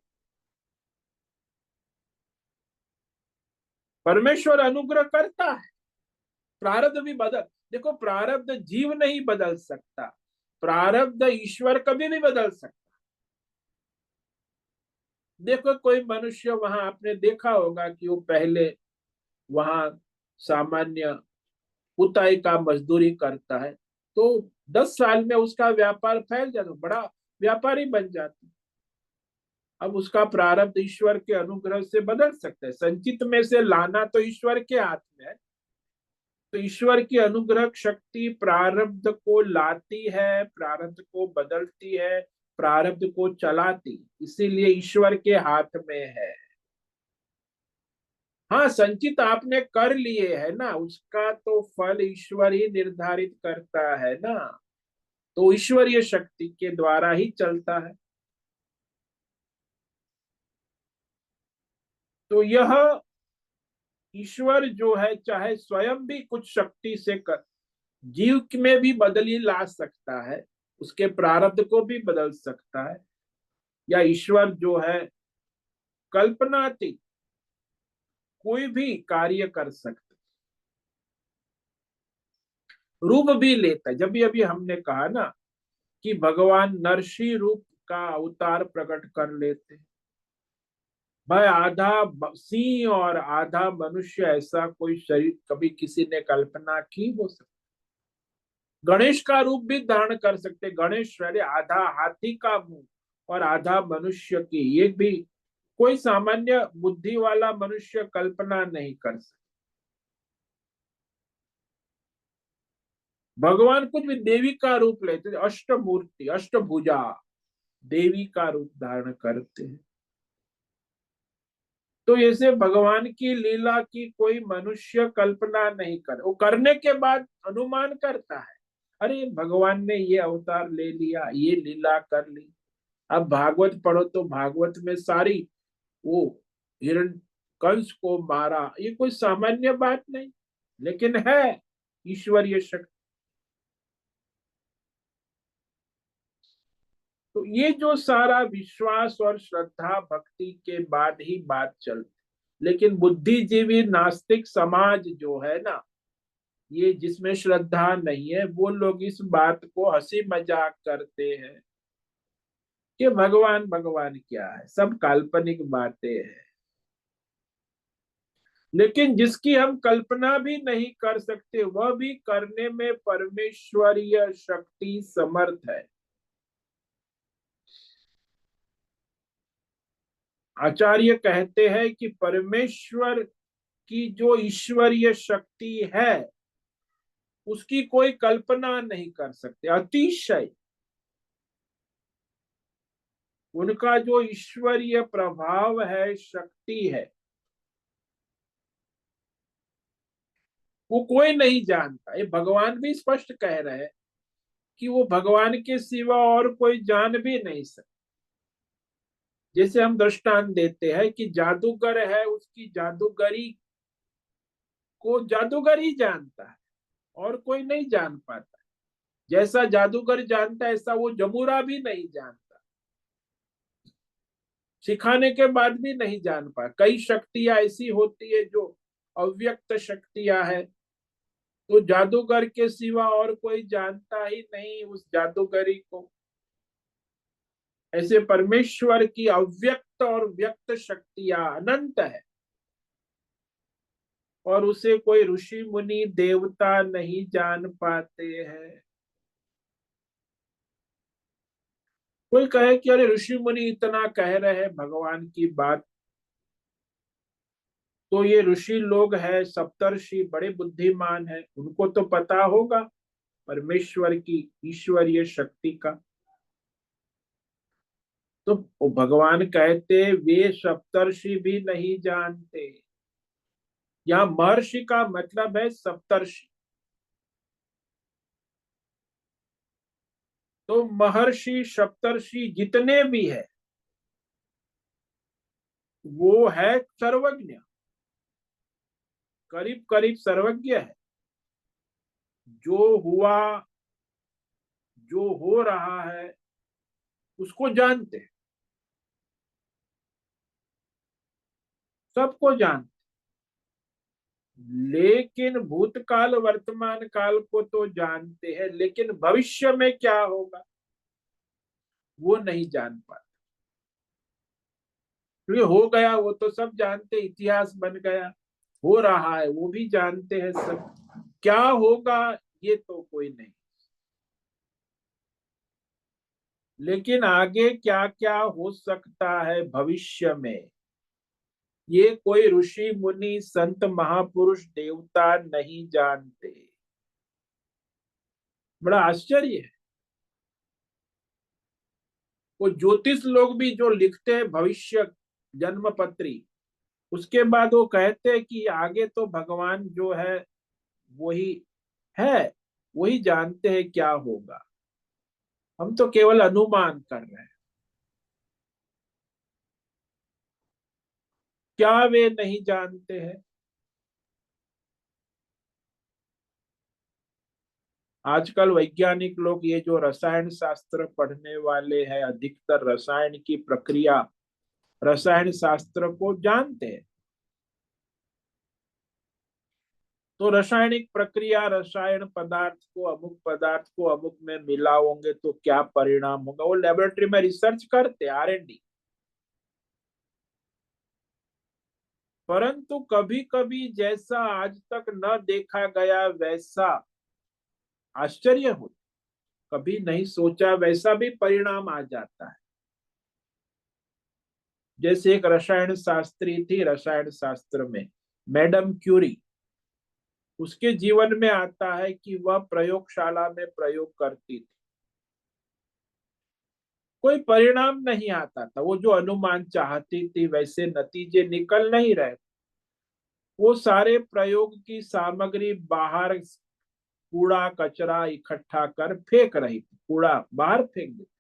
परमेश्वर अनुग्रह करता है, प्रारब्ध भी बदल, देखो प्रारब्ध जीव नहीं बदल सकता, प्रारब्ध ईश्वर कभी भी बदल सकता। देखो कोई मनुष्य वहां आपने देखा होगा कि वो पहले वहां सामान्य पुताई का मजदूरी करता है, तो 10 साल में उसका व्यापार फैल जाता, बड़ा व्यापारी बन जाता। अब उसका प्रारब्ध ईश्वर के अनुग्रह से बदल सकता है, संचित में से लाना तो ईश्वर के हाथ में है। तो ईश्वर की अनुग्रह शक्ति प्रारब्ध को लाती है, प्रारब्ध को बदलती है, प्रारब्ध को चलाती, इसीलिए ईश्वर के हाथ में है। हाँ, संचित आपने कर लिए है ना, उसका तो फल ईश्वर ही निर्धारित करता है ना, तो ईश्वरीय शक्ति के द्वारा ही चलता है। तो यह ईश्वर जो है चाहे स्वयं भी कुछ शक्ति से कर जीव में भी बदली ला सकता है, उसके प्रारब्ध को भी बदल सकता है, या ईश्वर जो है कल्पनातीत कोई भी कार्य कर सकता, रूप भी लेता है। जब भी अभी हमने कहा ना कि भगवान नरसी रूप का अवतार प्रकट कर लेते हैं, भाई आधा सिंह और आधा मनुष्य ऐसा कोई शरीर कभी किसी ने कल्पना की हो सकती। गणेश का रूप भी धारण कर सकते, गणेश अरे आधा हाथी का मुंह और आधा मनुष्य की, ये भी कोई सामान्य बुद्धि वाला मनुष्य कल्पना नहीं कर सकता। भगवान कुछ भी देवी का रूप लेते, अष्टमूर्ति अष्टभुजा देवी का रूप धारण करते हैं। तो ऐसे भगवान की लीला की कोई मनुष्य कल्पना नहीं कर, वो करने के बाद अनुमान करता है, अरे भगवान ने ये अवतार ले लिया, ये लीला कर ली। अब भागवत पढ़ो तो भागवत में सारी वो हिरण कंस को मारा, ये कोई सामान्य बात नहीं, लेकिन है ईश्वरीय शक्ति। तो ये जो सारा विश्वास और श्रद्धा भक्ति के बाद ही बात चलती, लेकिन बुद्धिजीवी नास्तिक समाज जो है ना, ये जिसमें श्रद्धा नहीं है, वो लोग इस बात को हंसी मजाक करते हैं कि भगवान भगवान क्या है, सब काल्पनिक बातें हैं। लेकिन जिसकी हम कल्पना भी नहीं कर सकते वह भी करने में परमेश्वरीय शक्ति समर्थ है। आचार्य कहते हैं कि परमेश्वर की जो ईश्वरीय शक्ति है उसकी कोई कल्पना नहीं कर सकते, अतिशय उनका जो ईश्वरीय प्रभाव है, शक्ति है, वो कोई नहीं जानता। ये भगवान भी स्पष्ट कह रहे हैं कि वो भगवान के सिवा और कोई जान भी नहीं सकता। जैसे हम दृष्टांत देते हैं कि जादूगर है, उसकी जादूगरी को जादूगर ही जानता है और कोई नहीं जान पाता। जैसा जादूगर जानता है ऐसा वो जमूरा भी नहीं जानता, सिखाने के बाद भी नहीं जान पा। कई शक्तियां ऐसी होती है जो अव्यक्त शक्तियां है, तो जादूगर के सिवा और कोई जानता ही नहीं उस जादूगरी को। ऐसे परमेश्वर की अव्यक्त और व्यक्त शक्तियां अनंत है, और उसे कोई ऋषि मुनि देवता नहीं जान पाते हैं। कोई कहे कि अरे ऋषि मुनि इतना कह रहे हैं भगवान की बात, तो ये ऋषि लोग हैं, सप्तर्षि बड़े बुद्धिमान हैं, उनको तो पता होगा परमेश्वर की ईश्वरीय शक्ति का। तो भगवान कहते वे सप्तर्षि भी नहीं जानते। यहाँ महर्षि का मतलब है सप्तर्षि। तो महर्षि सप्तर्षि जितने भी है वो है सर्वज्ञ, करीब करीब सर्वज्ञ है। जो हुआ, जो हो रहा है उसको जानते हैं, सबको जानते। लेकिन भूतकाल वर्तमान काल को तो जानते हैं, लेकिन भविष्य में क्या होगा वो नहीं जान पाते। क्योंकि हो गया वो तो सब जानते, इतिहास बन गया, हो रहा है वो भी जानते हैं सब, क्या होगा ये तो कोई नहीं। लेकिन आगे क्या क्या हो सकता है भविष्य में, ये कोई ऋषि मुनि संत महापुरुष देवता नहीं जानते। बड़ा आश्चर्य है। वो ज्योतिष लोग भी जो लिखते हैं भविष्य जन्म पत्री, उसके बाद वो कहते हैं कि आगे तो भगवान जो है वही है, वही जानते हैं क्या होगा, हम तो केवल अनुमान कर रहे हैं। क्या वे नहीं जानते हैं? आजकल वैज्ञानिक लोग, ये जो रसायन शास्त्र पढ़ने वाले हैं, अधिकतर रसायन की प्रक्रिया, रसायन शास्त्र को जानते हैं। तो रासायनिक प्रक्रिया, रसायन पदार्थ को अमुक में मिलाओगे तो क्या परिणाम होगा, वो लेबोरेटरी में रिसर्च करते, R&D। परंतु कभी कभी जैसा आज तक न देखा गया वैसा आश्चर्य हो, कभी नहीं सोचा वैसा भी परिणाम आ जाता है। जैसे एक रसायन शास्त्री थी, रसायन शास्त्र में मैडम क्यूरी, उसके जीवन में आता है कि वह प्रयोगशाला में प्रयोग करती थी, कोई परिणाम नहीं आता था, वो जो अनुमान चाहती थी वैसे नतीजे निकल नहीं रहे। वो सारे प्रयोग की सामग्री बाहर कूड़ा कचरा इकट्ठा कर फेंक रही थी, कूड़ा बाहर फेंक देती,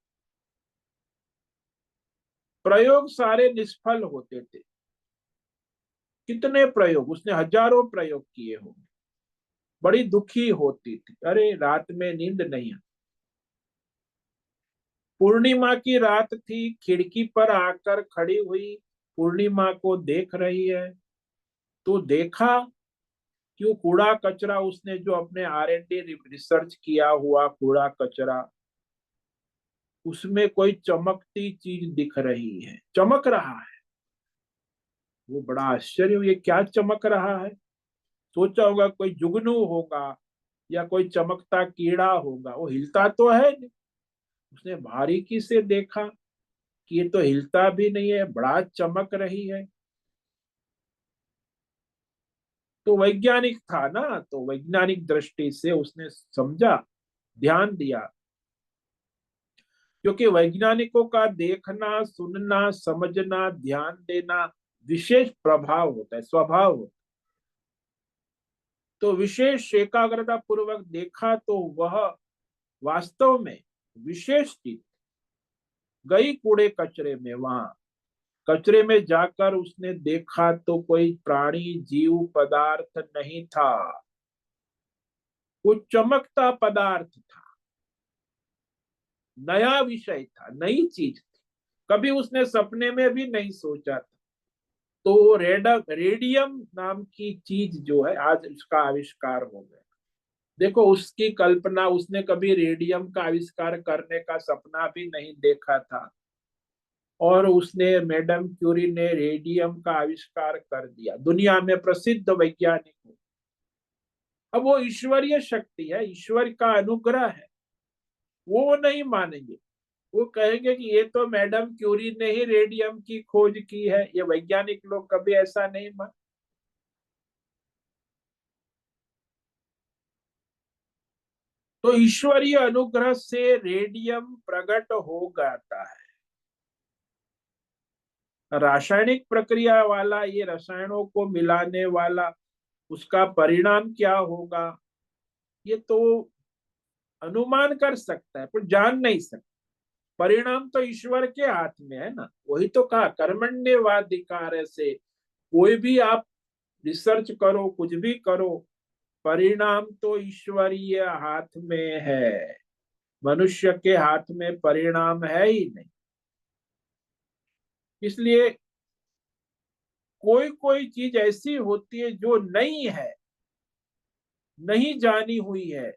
प्रयोग सारे निष्फल होते थे। कितने प्रयोग, उसने हजारों प्रयोग किए होंगे। बड़ी दुखी होती थी, अरे रात में नींद नहीं आती। पूर्णिमा की रात थी, खिड़की पर आकर खड़ी हुई, पूर्णिमा को देख रही है, तो देखा कि वो कूड़ा कचरा, उसने जो अपने R&D रिसर्च किया हुआ कूड़ा कचरा, उसमें कोई चमकती चीज दिख रही है, चमक रहा है। वो बड़ा आश्चर्य हुआ, ये क्या चमक रहा है। सोचा होगा कोई जुगनू होगा या कोई चमकता कीड़ा होगा, वो हिलता तो है नहीं। उसने बारीकी से देखा कि ये तो हिलता भी नहीं है, बड़ा चमक रही है। तो वैज्ञानिक था ना, तो वैज्ञानिक दृष्टि से उसने समझा, ध्यान दिया। क्योंकि वैज्ञानिकों का देखना, सुनना, समझना, ध्यान देना विशेष प्रभाव होता है, स्वभाव होता है। तो विशेष एकाग्रता पूर्वक देखा तो वह वास्तव में विशेष चीज गई कूड़े कचरे में, वहां कचरे में जाकर उसने देखा तो कोई प्राणी जीव पदार्थ नहीं था, कुछ चमकता पदार्थ था, नया विषय था, नई चीज थी, कभी उसने सपने में भी नहीं सोचा था। तो रेडियम नाम की चीज जो है आज उसका आविष्कार हो गया। देखो उसकी कल्पना, उसने कभी रेडियम का आविष्कार करने का सपना भी नहीं देखा था, और उसने, मैडम क्यूरी ने रेडियम का आविष्कार कर दिया, दुनिया में प्रसिद्ध वैज्ञानिक हो। अब वो ईश्वरीय शक्ति है, ईश्वर का अनुग्रह है, वो नहीं मानेंगे। वो कहेंगे कि ये तो मैडम क्यूरी ने ही रेडियम की खोज की है, ये वैज्ञानिक लोग कभी ऐसा नहीं मान। तो ईश्वरीय अनुग्रह से रेडियम प्रकट हो जाता है। रासायनिक प्रक्रिया वाला, ये रसायनों को मिलाने वाला, उसका परिणाम क्या होगा ये तो अनुमान कर सकता है, पर जान नहीं सकता। परिणाम तो ईश्वर के हाथ में है ना, वही तो कहा कर्मण्येवाधिकार से। कोई भी आप रिसर्च करो, कुछ भी करो, परिणाम तो ईश्वरीय हाथ में है, मनुष्य के हाथ में परिणाम है ही नहीं। इसलिए कोई कोई चीज ऐसी होती है जो नई है, नहीं जानी हुई है,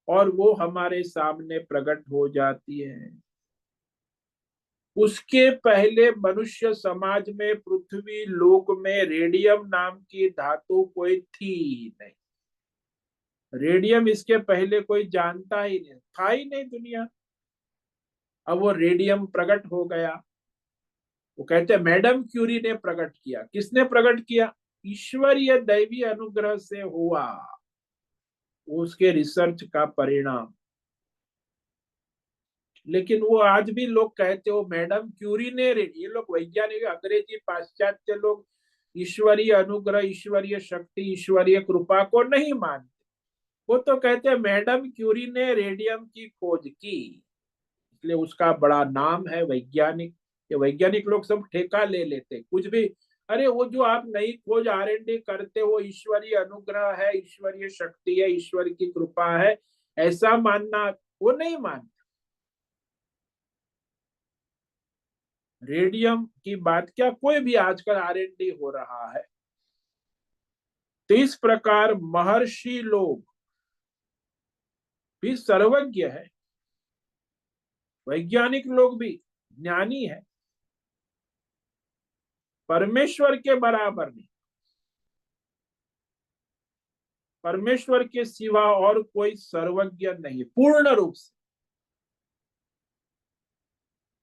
और वो हमारे सामने प्रकट हो जाती है। उसके पहले मनुष्य समाज में, पृथ्वी लोक में रेडियम नाम की धातु कोई थी ही नहीं। रेडियम इसके पहले कोई जानता ही नहीं था, ही नहीं दुनिया। अब वो रेडियम प्रकट हो गया। वो कहते हैं मैडम क्यूरी ने प्रकट किया। किसने प्रकट किया? ईश्वरीय दैवीय अनुग्रह से हुआ, उसके रिसर्च का परिणाम। लेकिन वो आज भी लोग कहते हो मैडम क्यूरी ने, ये लोग वैज्ञानिक अंग्रेजी पाश्चात्य लोग ईश्वरीय अनुग्रह, ईश्वरीय शक्ति, ईश्वरीय कृपा को नहीं मानते। वो तो कहते हैं मैडम क्यूरी ने रेडियम की खोज की, इसलिए उसका बड़ा नाम है वैज्ञानिक। ये वैज्ञानिक लोग सब ठेका ले लेते कुछ भी। अरे वो जो आप नई खोज R&D करते हो, ईश्वरीय अनुग्रह है, ईश्वरीय शक्ति है, ईश्वर की कृपा है, ऐसा मानना वो नहीं मानते। रेडियम की बात क्या, कोई भी आजकल R&D हो रहा है। तो इस प्रकार महर्षि लोग भी सर्वज्ञ है, वैज्ञानिक लोग भी ज्ञानी है, परमेश्वर के बराबर नहीं। परमेश्वर के सिवा और कोई सर्वज्ञ नहीं पूर्ण रूप से।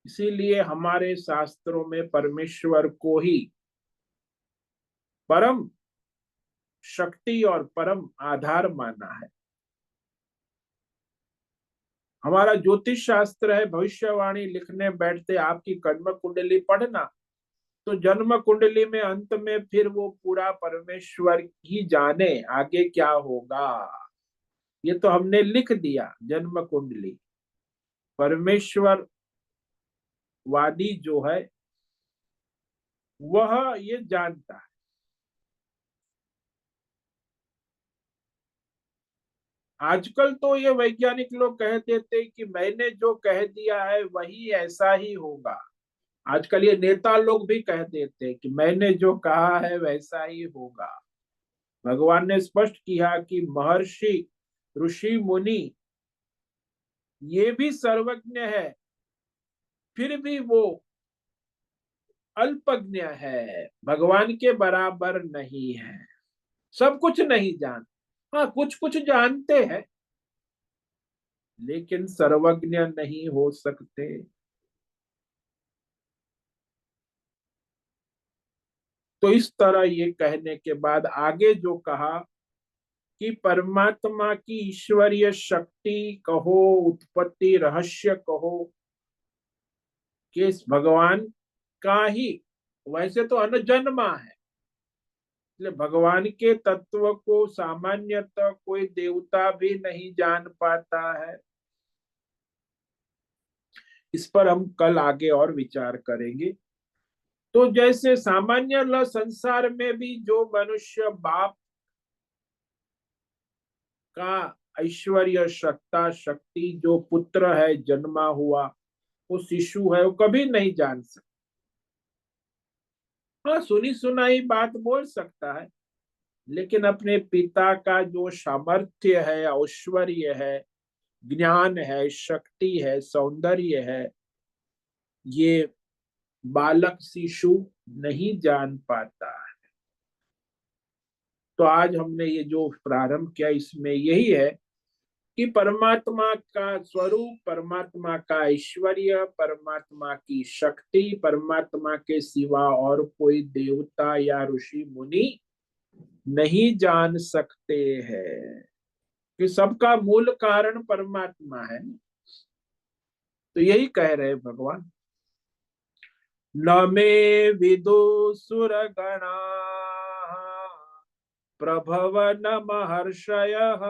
इसीलिए हमारे शास्त्रों में परमेश्वर को ही परम शक्ति और परम आधार माना है। हमारा ज्योतिष शास्त्र है, भविष्यवाणी लिखने बैठते आपकी कर्म कुंडली पढ़ना, तो जन्म कुंडली में अंत में फिर वो पूरा परमेश्वर ही जाने आगे क्या होगा। ये तो हमने लिख दिया जन्म कुंडली। परमेश्वर वादी जो है वह ये जानता है। आजकल तो ये वैज्ञानिक लोग कह देते कि मैंने जो कह दिया है वही ऐसा ही होगा। आजकल ये नेता लोग भी कह देते कि मैंने जो कहा है वैसा ही होगा। भगवान ने स्पष्ट किया कि महर्षि, ऋषि मुनि ये भी सर्वज्ञ है, फिर भी वो अल्पज्ञ है, भगवान के बराबर नहीं है। सब कुछ नहीं जान, हाँ कुछ कुछ जानते हैं, लेकिन सर्वज्ञ नहीं हो सकते। तो इस तरह ये कहने के बाद आगे जो कहा कि परमात्मा की ईश्वरीय शक्ति कहो, उत्पत्ति रहस्य कहो, कि इस भगवान का ही, वैसे तो अनजन्मा है, इसलिए भगवान के तत्व को सामान्यतः कोई देवता भी नहीं जान पाता है। इस पर हम कल आगे और विचार करेंगे। तो जैसे सामान्य संसार में भी जो मनुष्य बाप का ऐश्वर्य, सत्ता, शक्ति, जो पुत्र है जन्मा हुआ, वो शिशु है, वो कभी नहीं जान सकता। हाँ, सुनी सुनाई बात बोल सकता है, लेकिन अपने पिता का जो सामर्थ्य है, ऐश्वर्य है, ज्ञान है, शक्ति है, सौंदर्य है, ये बालक शिशु नहीं जान पाता है। तो आज हमने ये जो प्रारंभ किया, इसमें यही है कि परमात्मा का स्वरूप, परमात्मा का ऐश्वर्य, परमात्मा की शक्ति, परमात्मा के सिवा और कोई देवता या ऋषि मुनि नहीं जान सकते हैं, कि सबका मूल कारण परमात्मा है। तो यही कह रहे भगवान, न मे विदु सुरगणा प्रभव न महर्षयः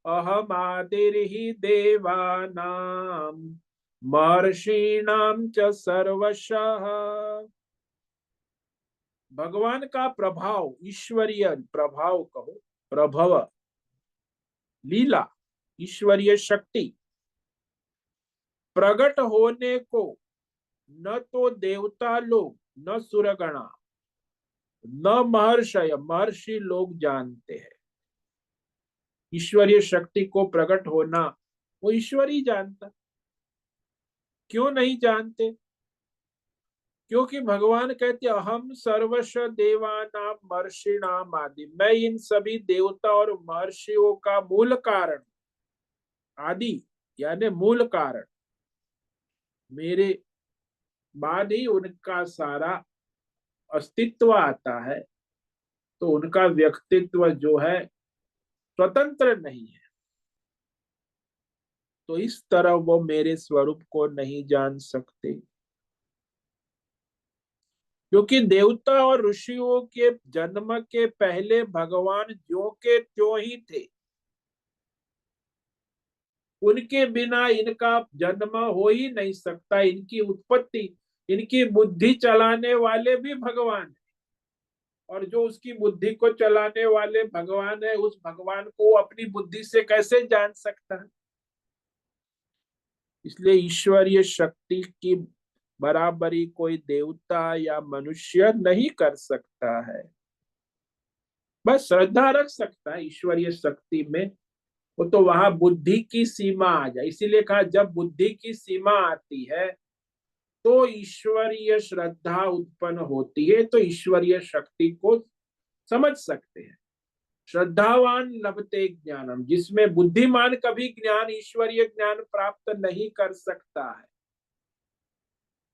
अहमादिर्हि देवानां महर्षीणां च सर्वशः। भगवान का प्रभाव, ईश्वरीय प्रभाव कहो, प्रभव, लीला, ईश्वरीय शक्ति प्रकट होने को न तो देवता लोग, न सुरगणा, न महर्षय, महर्षि लोग जानते हैं। ईश्वरीय शक्ति को प्रकट होना वो ईश्वर ही जानता। क्यों नहीं जानते? क्योंकि भगवान कहते अहम सर्वश देवानाम महर्षिणाम आदि, मैं इन सभी देवता और महर्षियों का मूल कारण, आदि यानी मूल कारण, मेरे बाद ही उनका सारा अस्तित्व आता है। तो उनका व्यक्तित्व जो है स्वतंत्र नहीं है। तो इस तरह वो मेरे स्वरूप को नहीं जान सकते, क्योंकि देवता और ऋषियों के जन्म के पहले भगवान ज्यों के त्यों ही थे। उनके बिना इनका जन्म हो ही नहीं सकता, इनकी उत्पत्ति, इनकी बुद्धि चलाने वाले भी भगवान है। और जो उसकी बुद्धि को चलाने वाले भगवान है, उस भगवान को अपनी बुद्धि से कैसे जान सकता है? इसलिए ईश्वरीय शक्ति की बराबरी कोई देवता या मनुष्य नहीं कर सकता है। बस श्रद्धा रख सकता है ईश्वरीय शक्ति में, वो तो वहां बुद्धि की सीमा आ जाए। इसीलिए कहा जब बुद्धि की सीमा आती है तो ईश्वरीय श्रद्धा उत्पन्न होती है, तो ईश्वरीय शक्ति को समझ सकते हैं। श्रद्धावान लभते ज्ञानम, जिसमें बुद्धिमान कभी ज्ञान, ईश्वरीय ज्ञान प्राप्त नहीं कर सकता है,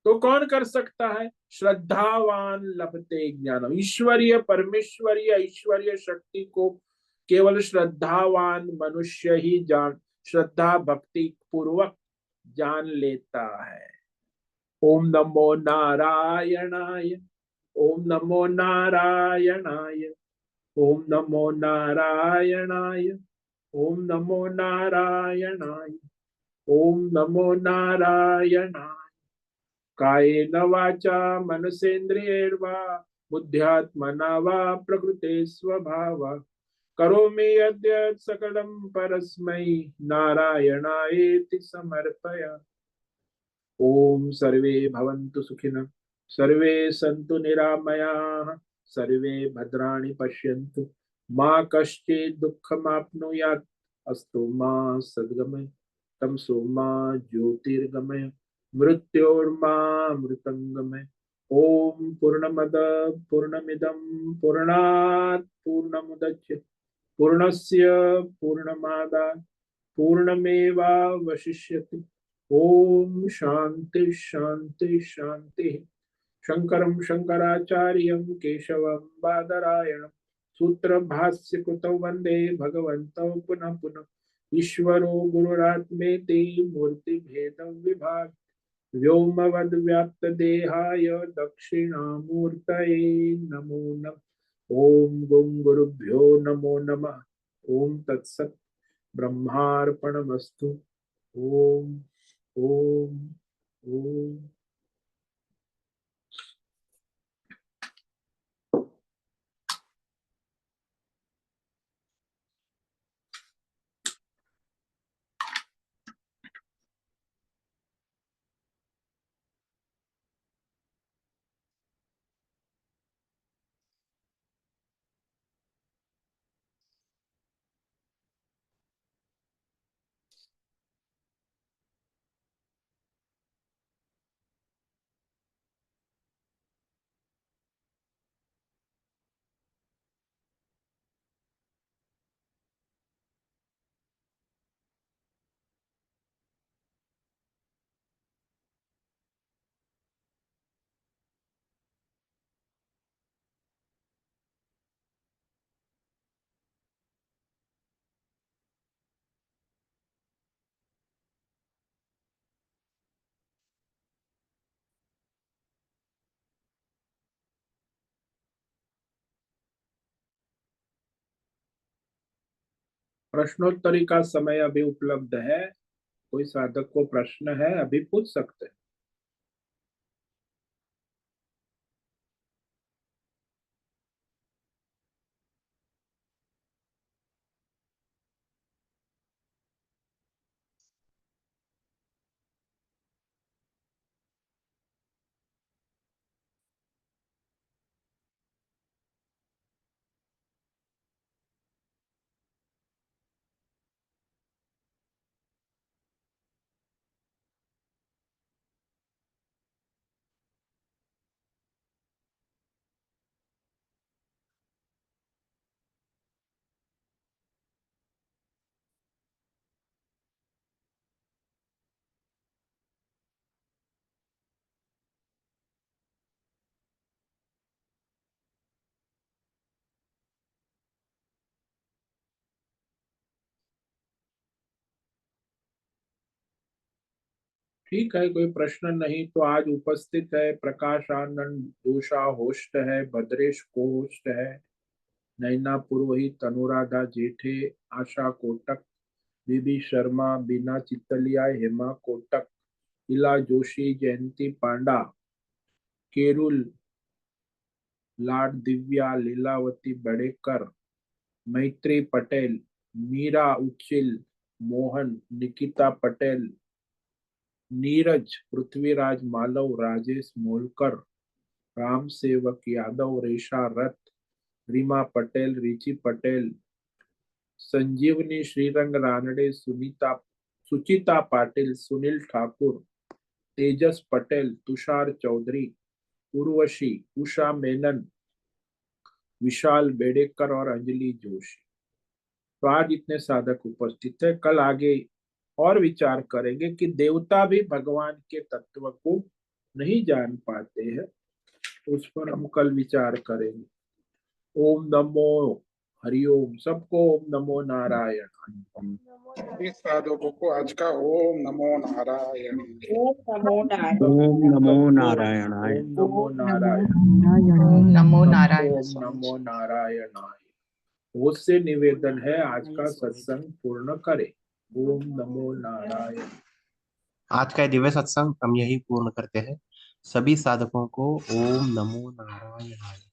तो कौन कर सकता है? श्रद्धावान लभते ज्ञानम। ईश्वरीय, परमेश्वरीय, ईश्वरीय शक्ति को केवल श्रद्धावान मनुष्य ही जान, श्रद्धा भक्ति पूर्वक जान लेता है। ओम नमो नारायणाय, ओम नमो नारायणाय, ओम नमो नारायणाय, ओम नमो नारायणाय, ओम नमो नारायणाय। कायेन वाचा मनसेन्द्रियैर्वा बुद्ध्यात्मना वा प्रकृते स्वभावात् करोमि यद्यत् सकलं परस्मै नारायणायेति समर्पयामि। ओम सर्वे भवन्तु सुखिनः, सर्वे सन्तु निरामयाः, सर्वे भद्राणि पश्यन्तु, मा कश्चित् दुःखमाप्नुयात्, अस्तु मा सद्गमय, तमसो मा ज्योतिर्गमय, मृत्योर्मा मृतंगमय। ओम पूर्णमद पूर्णमिदं पूर्णात् पूर्णमुदच्यते पूर्णस्य पूर्णमादाय पूर्णमेवावशिष्यते। ओम शांति शांति शांति। शंकरं शंकराचार्यं केशवं बादरायणं सूत्र भाष्य कृतौ वंदे भगवन्तौ पुनः पुनः। ईश्वरो गुरुरात्मेति मूर्ति भेद विभाग व्योमवद् व्याप्त देहाय दक्षिणामूर्तये नमो नमः। ओम गुं गुरुभ्यो नमो नमः। ओम तत्सत् ब्रह्मार्पणमस्तु। ओम ओम ओम। प्रश्नोत्तरी का समय अभी उपलब्ध है। कोई साधक को प्रश्न है, अभी पूछ सकते हैं। ठीक है, कोई प्रश्न नहीं तो आज उपस्थित है प्रकाश आनंद जोशा होस्ट है, भद्रेश को होस्ट है, नैना पुरोहित, अनुराधा जेठे, आशा कोटक, बीबी शर्मा, बीना चितलिया, हेमा कोटक, इला जोशी, जयंती पांडा, केरुल, लाड दिव्या, लीलावती बड़ेकर, मैत्री पटेल, मीरा उच्चिल, मोहन, निकिता पटेल, नीरज, पृथ्वीराज मालव, राजेश मोलकर, राम सेवक यादव, रेशा रथ, रीमा पटेल, रिची पटेल, संजीवनी, श्रीरंग रानडे, सुनीता, सुचिता पाटिल, सुनील ठाकुर, तेजस पटेल, तुषार चौधरी, उर्वशी, उषा मेनन, विशाल बेडेकर और अंजलि जोशी। तो आज इतने साधक उपस्थित है। कल आगे और विचार करेंगे कि देवता भी भगवान के तत्व को नहीं जान पाते हैं। उस पर हम कल विचार करेंगे। ओम नमो हरिओम। सबको ओम नमो नारायण। सभी साधकों को आज का ओम नमो नारायण। ओम नमो नारायण। ओम नमो नारायणाय। ओम नमो नारायण। ओम नमो सबको नारायण। ओम नमो नारायणाय। उससे निवेदन है आज का सत्संग पूर्ण करे। ओम नमो नारायण। आज का दिव्य सत्संग हम यही पूर्ण करते हैं। सभी साधकों को ओम नमो नारायण।